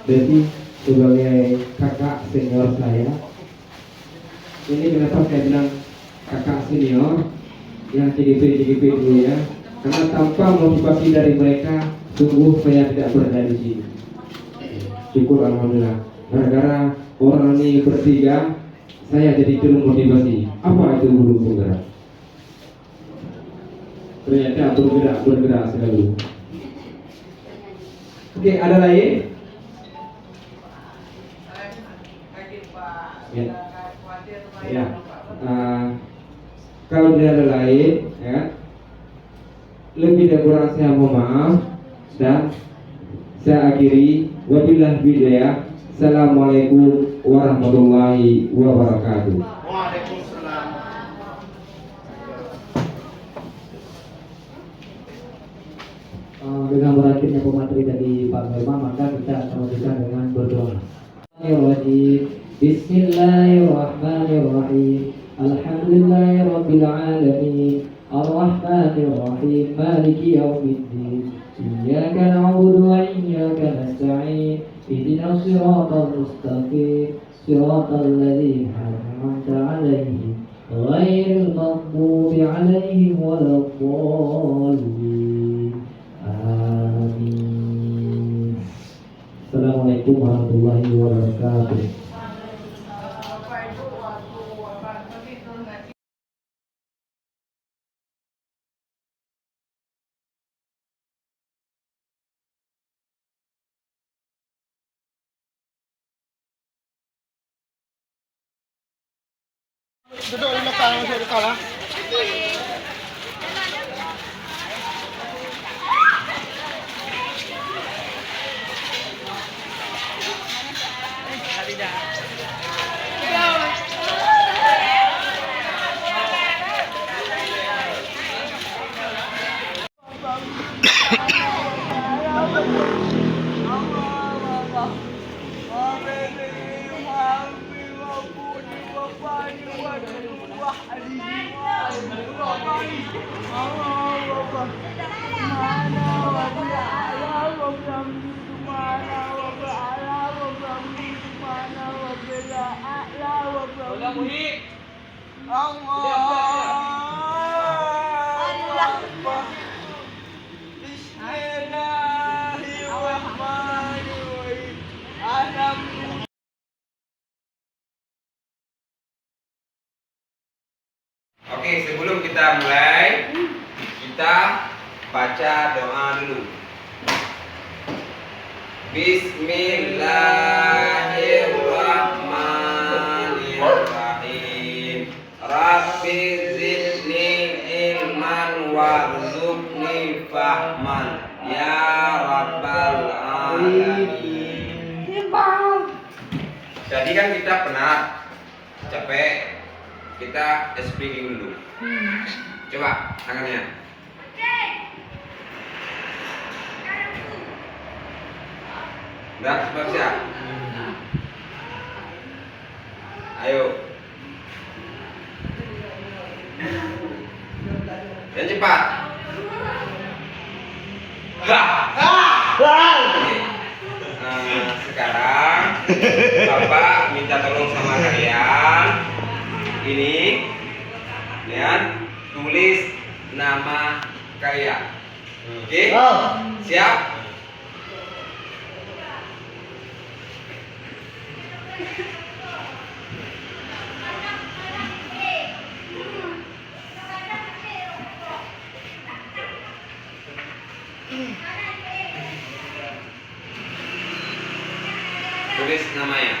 S2: Desi sebagai kakak senior saya. Ini kenapa saya bilang kakak senior yang CDP dulu ya, karena tanpa motivasi dari mereka sungguh saya tidak berada di sini. Syukur alhamdulillah, gara-gara orang ini bertiga saya jadi termotivasi. Apa itu guru penggerak? Ternyata bergerak selalu. Oke, ada lagi? Ya. Ya. Kalau tidak ada lain, ya, lebih dan kurang saya mohon maaf dan saya akhiri. Wabillahi hidayah. Assalamualaikum warahmatullahi wabarakatuh.
S6: Waalaikumsalam.
S1: Dengan berakhirnya pemateri dari Pak Norma, maka kita akan lanjutkan dengan berdoa. Bismillahirrahmanirrahim. Alhamdulillahirabbil alamin. Arrahmanirrahim. Maliki yaumiddin. Iyyaka na'budu wa iyyaka nasta'in. Ihdinas siratal mustaqim. Siratal ladzina an'amta 'alaihim ghairil maghdubi 'alaihim waladdallin. Amin. Assalamualaikum warahmatullahi wabarakatuh.
S3: Bapak Ibu waktu begitu nanti.
S6: Duduk di belakang masih ada kalah. Oke, sebelum kita mulai, kita
S2: baca doa dulu. Bismillahirrahmanirrahim. Rabbi zidni ilman warzuqni fahman ya rabbal alamin. Jadi kan kita penat, capek, kita speaking dulu. Coba tangannya. Udah, sebab siap. Ayo. Yang cepat. Sekarang Bapak minta tolong sama kalian. Ini, lihat, tulis nama kalian. Oke? Siap? Tulis namanya.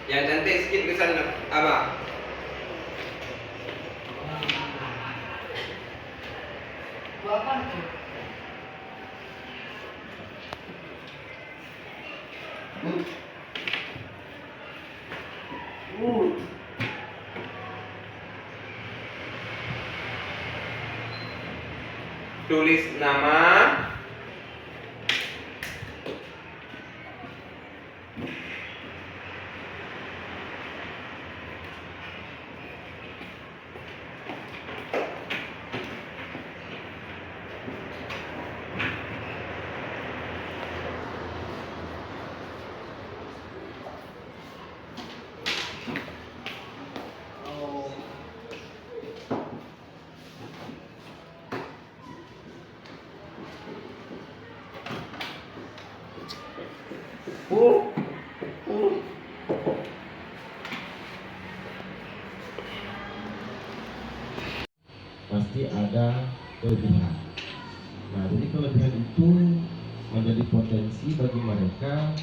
S2: Yang cantik sedikit tulisan apa? Tulis nama.
S4: Pasti ada kelebihan. Nah, jadi kelebihan itu menjadi potensi bagi mereka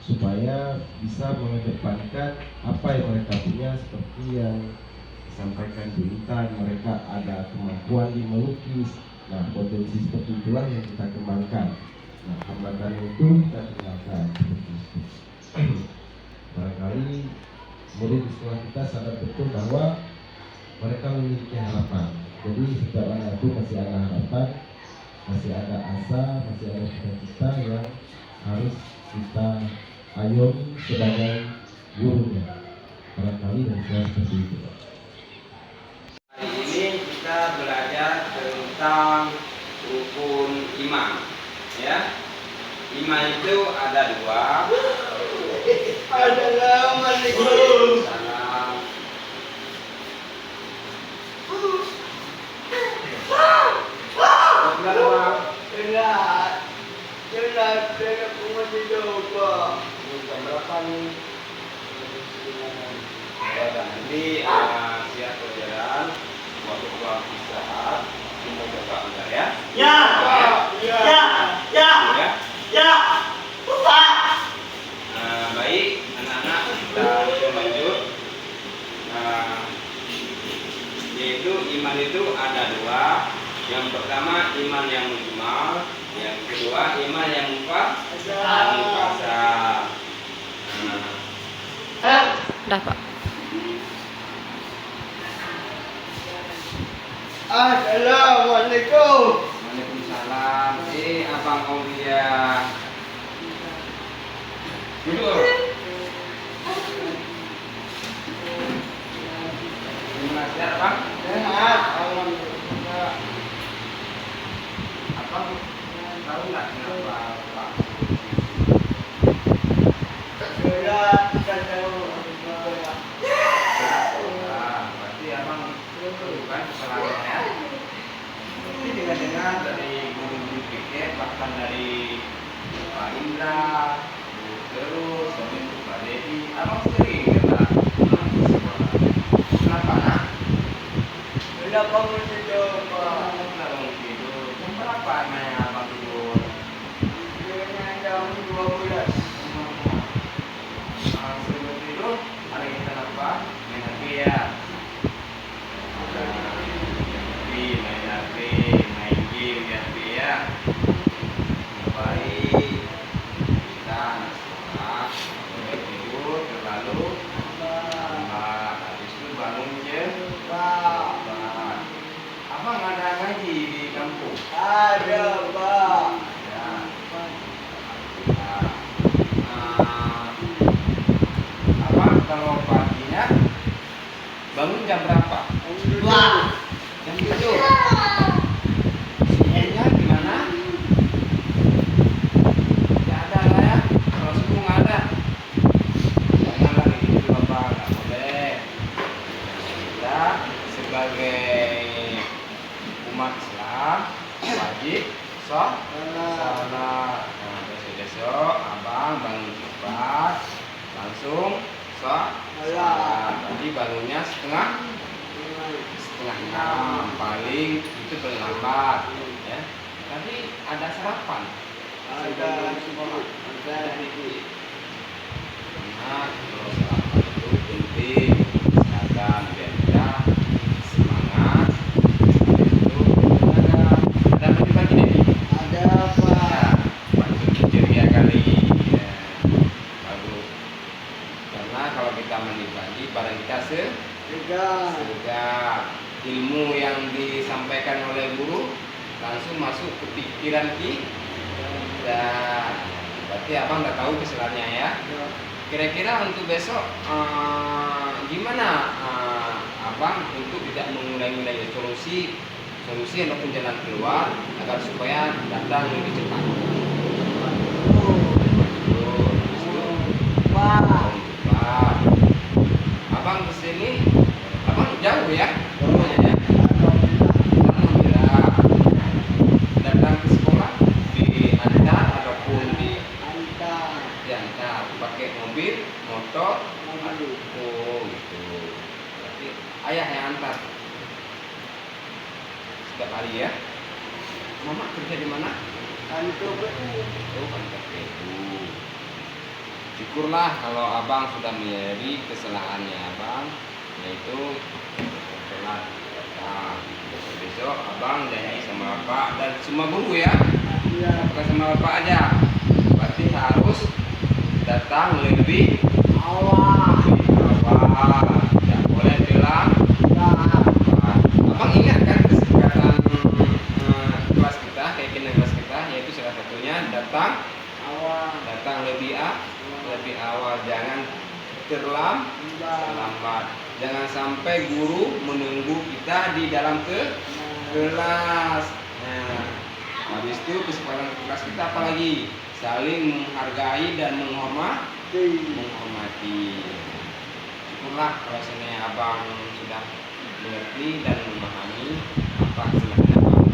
S4: supaya bisa mengedepankan apa yang mereka punya, seperti yang disampaikan Bu Intan, mereka ada kemampuan di melukis. Nah, potensi seperti itulah yang kita kembangkan. Nah, hambatan itu kita tinggalkan seperti itu. Barangkali murid di sekolah kita sadar betul bahwa mereka memiliki harapan. Jadi setiap anak itu masih ada harapan, masih ada asa, masih ada cita-cita yang harus kita ayomi sebagai gurunya. Barangkali dan saya seperti itu.
S2: Hari ini kita belajar tentang rukun iman, ya. Iman itu ada dua. Assalamualaikum. Salam. Berapa nih? Nanti siap pelajaran waktu istirahat kita coba bentar ya. Baik anak-anak, kita lanjut. Yaitu iman itu ada dua. Yang pertama iman yang mujmal, yang kedua iman yang mufasal.
S8: Udah, Pak.
S6: Assalamualaikum.
S2: Waalaikumsalam. Abang Aulia. Duduk. Gimana sehat, Pak?
S6: Sehat, alhamdulillah.
S2: Abang tahu nggak kenapa, Pak?
S6: Sudah tahu.
S2: Berarti abang bukan kesalahannya ya.
S6: Sudah bangun tidur, Pak.
S8: Sudah bangun tidur. Jam berapa emangnya abang tidur?
S6: Tidurnya jam 12.
S8: Sebelum tidur, ada kita apa? Main HP ya. Main HP, main game di HP ya. Baik. Kita sekolah, mulai tidur, terlalu lambat. Habis itu bangun je.
S6: Pak.
S8: Abang ada ngaji di kampung?
S6: Ada, Pak.
S8: Ya. Abang kalau paginya bangun jam berapa?
S6: Pak.
S8: Jam 7. Siangnya gimana? Tidak ada lah ya. Kalau subuh nggak ada. Jangan lagi gitu bapak, nggak boleh. Kita sebagai umat Islam wajib sholat. Nah, besok abang bangun cepat, langsung sholat. Tadi bangunnya setengah 6 paling itu terlambat ya. Tadi ada sarapan sebelum sekolah. Nah, kalau sarapan itu penting kesehatan biar kita semangat. Itu ada pagi-pagi nih.
S6: Ada, Pak.
S8: Patut ceria kali ya. Bagus. Karena kalau kita mandi pagi badan kita segar. Ilmu yang disampaikan oleh guru langsung masuk ke pikiran kita. Berarti abang udah tahu kesalahannya ya. Kira-kira untuk besok gimana abang untuk tidak mengulangi solusi ataupun jalan keluar agar supaya datang lebih cepat. Cepat. Abang kesini, abang jauh ya? Rumahnya ya? Alhamdulillah. Datang ke sekolah diantar ataupun diantar pakai mobil, motor, oh gitu. Berarti ayah yang antar setiap hari ya? Mama kerja di mana?
S6: Kantor
S8: Oh, kantor itu. Syukurlah kalau abang sudah menyadari kesalahannya abang, yaitu sholat. Nah, besok abang janji sama bapak dan semua guru ya, bukan sama bapak aja. Berarti harus datang lebih awal, tidak boleh telat. Abang ingat kan kesepakatan kelas kita, keyakinan kelas kita, yaitu salah satunya datang lebih awal, jangan terlambat. Jangan sampai guru menunggu kita di dalam kelas. Nah, habis itu kesempatan kelas kita apalagi saling menghargai dan menghormati. Syukurlah kalau sebenarnya abang sudah mengerti dan memahami apa kesalahan abang.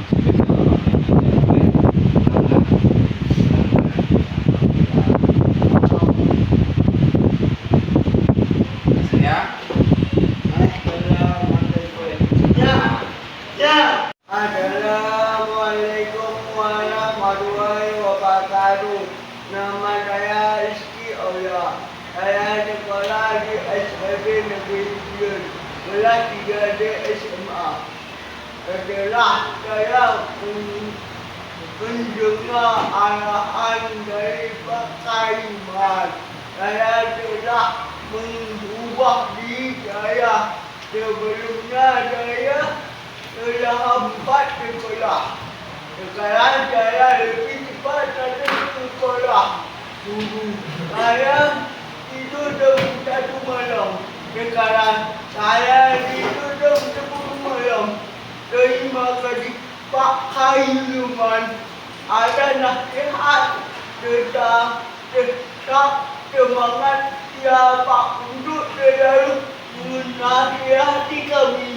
S6: Assalamualaikum warahmatullahi wabarakatuh. Nama saya Rizky Aulia. Saya sekolah di SMB Negeri 9, kelas 3D SMA. Setelah saya mendengar arahan dari Pak Kaiman, saya telah mengubah diri saya. Sebelumnya saya telah hambat sekolah. Sekarang saya lebih cepat datang ke sekolah. Dulu saya tidur jam 1 malam. Sekarang saya tidur jam 10 malam. Terima kasih Pak Kaiman. Ada nasihat tetap semangat siapa untuk selalu menasihati kami.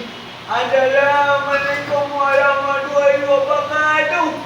S6: Assalamualaikum warahmatullahi wabarakatuh.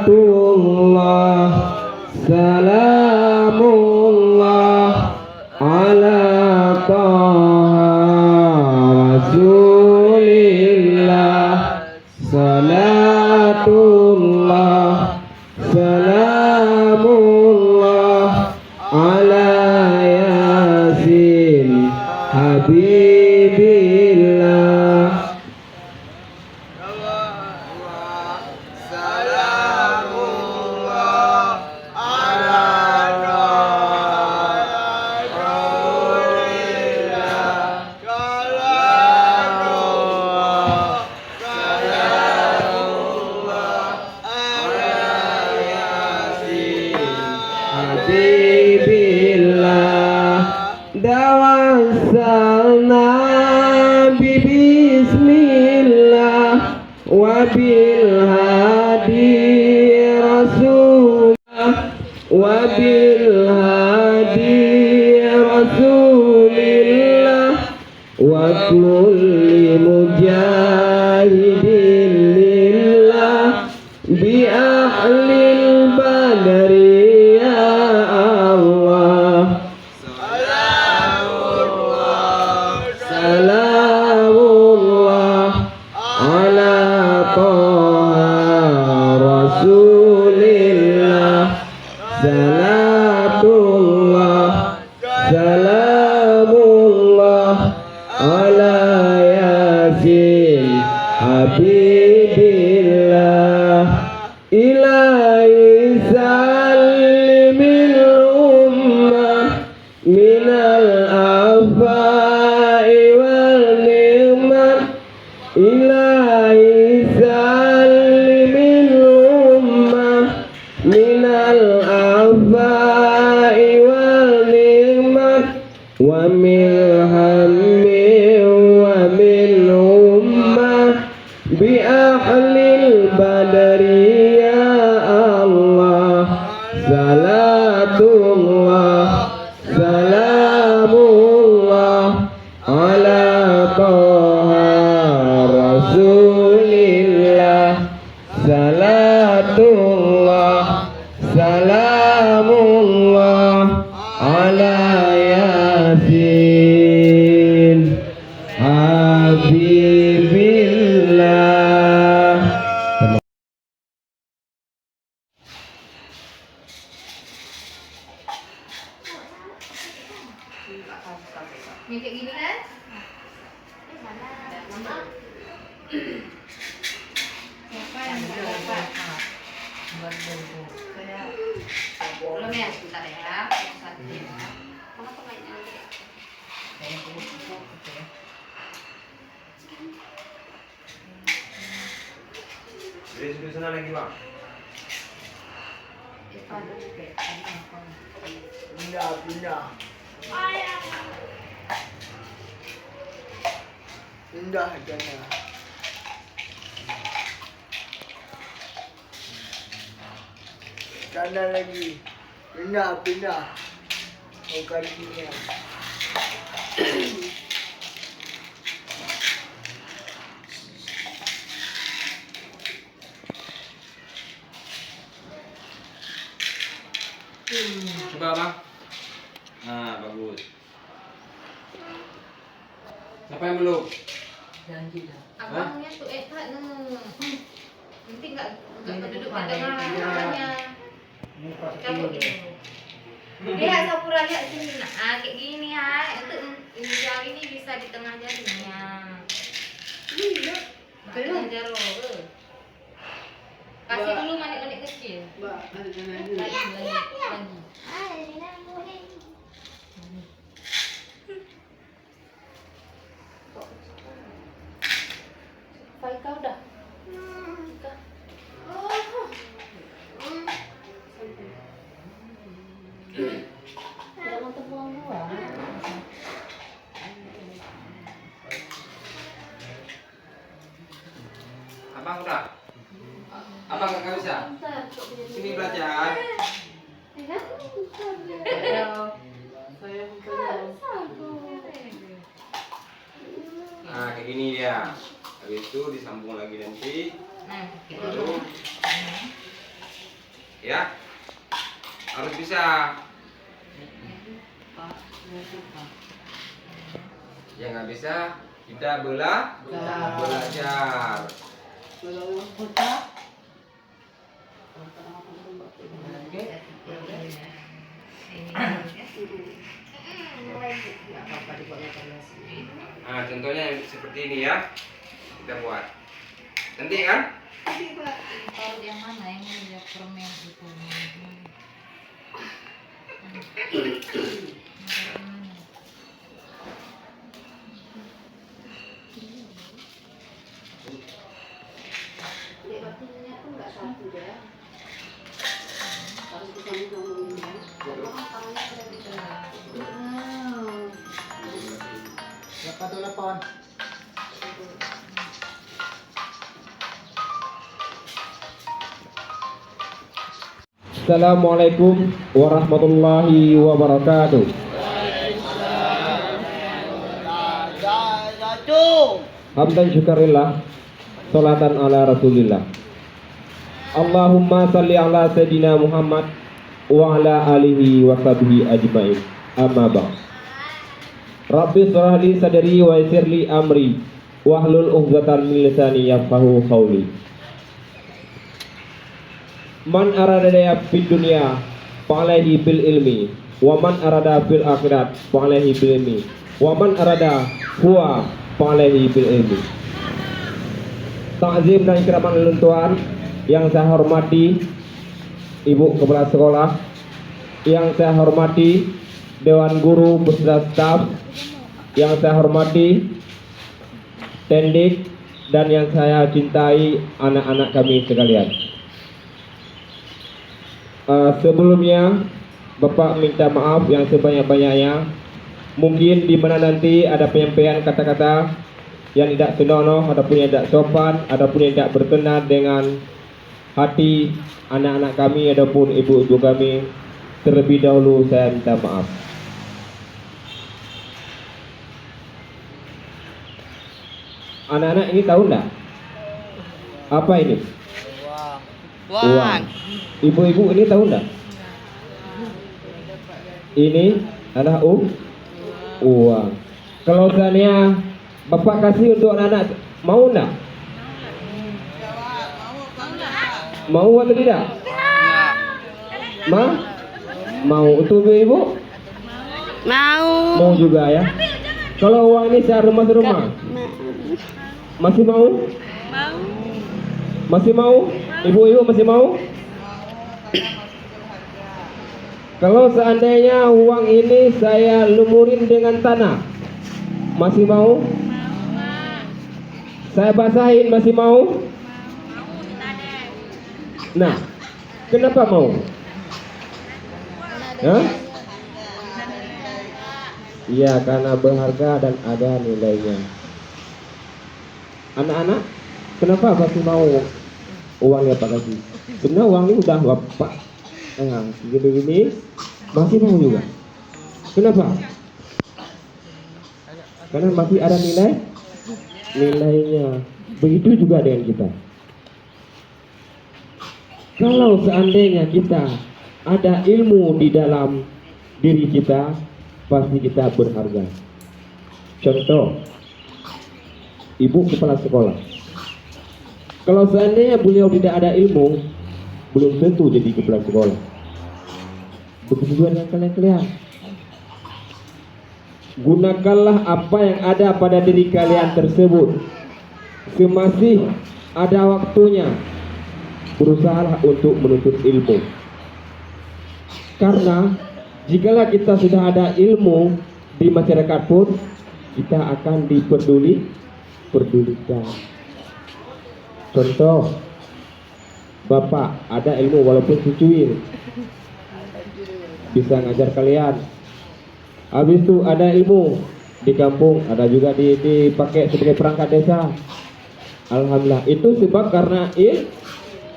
S2: Salatullah salamullah ala taha rasulillah. Salatullah salamullah ala yasin habibillah. Habibillah dawassalna bismillah wa bil hadi rasulullah wa bil hadi rasulillah wa kulli mujahidin lillah bi ahlil badri ya Allah. Salamullah ala taha rasulillah. Salatullah salamullah ala yasin habibillah. Ilahi salimil ummah minal afai wal ni'mat. Ilahi salimil ummah minal afai wal ni'mat wa min hammi wa min ummah bi ahlil badri ya Allah. Salatullah salamullah ala taha rasulillah. Salatullah salamullah ala yasin habibillah.
S7: Yang kayak gini kan? Siapa yang bisa dapat? Belum ya, sebentar ya. Satu ya. Mana pemainnya?
S8: Dari sebelah sana lagi bang.
S6: Pindah. Pindah jangan. Kanan lagi. Pindah. Bukan sini.
S8: Coba bang. Nah bagus. Siapa yang belum?
S7: Abangnya tuh tak nanti nggak duduk di tengah makanya cabut gitu. Lihat Sapura lihat sini nah kayak gini ya itu jari ini bisa di tengah jarinya. Iya. Tengah jaro. Kasih dulu manik-manik kecil. Lagi. Faika udah. Tidak mau terbuang buang.
S8: Abang udah. Abang nggak bisa. Sini belajar. Nah kayak gini dia. Habis itu disambung lagi nanti.
S7: Gitu.
S8: Baru ya harus bisa. Yang nggak bisa kita belajar. Nah, contohnya yang seperti ini ya, kita buat. Nanti kan?
S7: Kalau yang mana yang permen itu?
S6: Berapa telepon?
S2: Assalamualaikum warahmatullahi wabarakatuh. Hamdan syukurillah, salatan ala rasulillah. Allahumma salli ala sayyidina Muhammad wa ala alihi wa sahbihi ajma'in. Amma ba'd. Rabbi shrah li sadri wa yassir li amri wahlul 'uqdatam min lisani yafqahu qawli. Man arada daya fid dunya fa'alaihi bil ilmi wa man arada fil akhirat fa'alaihi bil ilmi wa man arada huwa fa'alaihi bil ilmi. Takzim dan keramat leluntuan yang saya hormati Ibu Kepala Sekolah, yang saya hormati Dewan Guru beserta staf, yang saya hormati Tendik, dan yang saya cintai anak-anak kami sekalian. Sebelumnya Bapak minta maaf yang sebanyak-banyaknya. Mungkin di mana nanti ada penyampaian kata-kata yang tidak senonoh, ataupun yang tidak sopan, ataupun yang tidak berkenan dengan hati anak-anak kami ataupun ibu-ibu kami. Terlebih dahulu saya minta maaf. Anak-anak ini tahu enggak? Apa ini? Uang. Ibu-ibu ini tahu enggak? Ini adalah uang. Kalau misalnya Bapak kasih untuk anak-anak, mau enggak? Mau atau tidak? Mau. Untuk ibu? Mau juga ya. Kalau uang ini secara rumah-rumah, masih mau? Masih mau? Ibu-ibu masih mau? Kalau seandainya uang ini saya lumurin dengan tanah, masih mau? Saya basahin, masih mau? Nah, kenapa mau? Iya, karena berharga dan ada nilainya. Anak-anak, kenapa masih mau uangnya Pak kasih? Sebenarnya uang ini udah Bapak gini-gini, masih mau juga. Kenapa? Karena masih ada nilainya. Begitu juga dengan kita. Kalau seandainya kita ada ilmu di dalam diri kita, pasti kita berharga. Contoh, Ibu Kepala Sekolah. Kalau seandainya beliau tidak ada ilmu, belum tentu jadi kepala sekolah. Begitu juga dengan kalian. Gunakanlah apa yang ada pada diri kalian tersebut. Semasih ada waktunya, berusahalah untuk menuntut ilmu. Karena jikalau kita sudah ada ilmu di masyarakat pun, kita akan diperdulikan. Contoh, Bapak ada ilmu walaupun cucuin, bisa ngajar kalian. Habis itu ada ilmu di kampung, ada juga dipakai sebagai perangkat desa. Alhamdulillah, itu sebab karena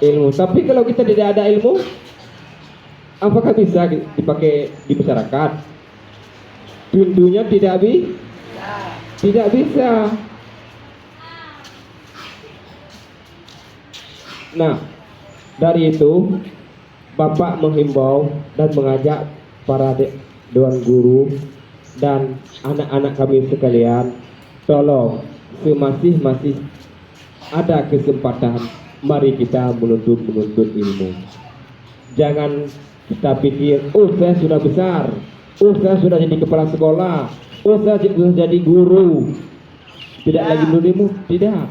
S2: ilmu. Tapi kalau kita tidak ada ilmu, apakah bisa dipakai di masyarakat? Tentunya tidak bisa. Nah, dari itu Bapak menghimbau dan mengajak para dewan guru dan anak-anak kami sekalian, tolong masih ada kesempatan, mari kita menuntut ilmu. Jangan kita pikir, oh saya sudah besar, oh saya sudah jadi kepala sekolah, oh saya sudah jadi guru, tidak lagi menuntut ilmu. Tidak,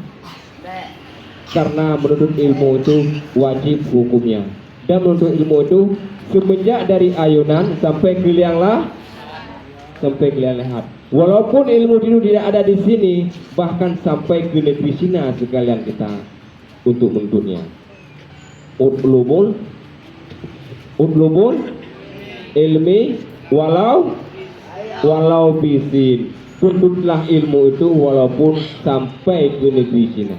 S2: karena menuntut ilmu itu wajib hukumnya. Dan menuntut ilmu itu semenjak dari ayunan sampai ke liang lahat. Walaupun ilmu itu tidak ada di sini, bahkan sampai ke negeri Cina sekalian kita untuk menuntutnya. Utlubul ilmi walau bisin. Tuntutlah ilmu itu walaupun sampai ke negeri Cina.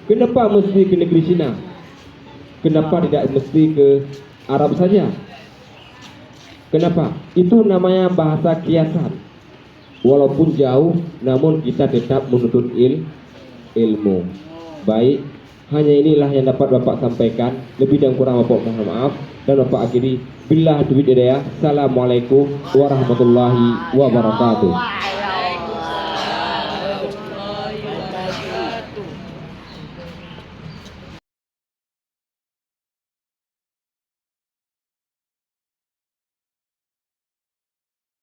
S2: Kenapa mesti ke negeri Cina? Kenapa tidak mesti ke Arab saja? Kenapa? Itu namanya bahasa kiasan. Walaupun jauh, namun kita tetap menuntut ilmu. Baik, hanya inilah yang dapat Bapak sampaikan. Lebih dan kurang Bapak mohon maaf. Dan Bapak akhiri, billah taufiq hidayah. Assalamualaikum warahmatullahi wabarakatuh.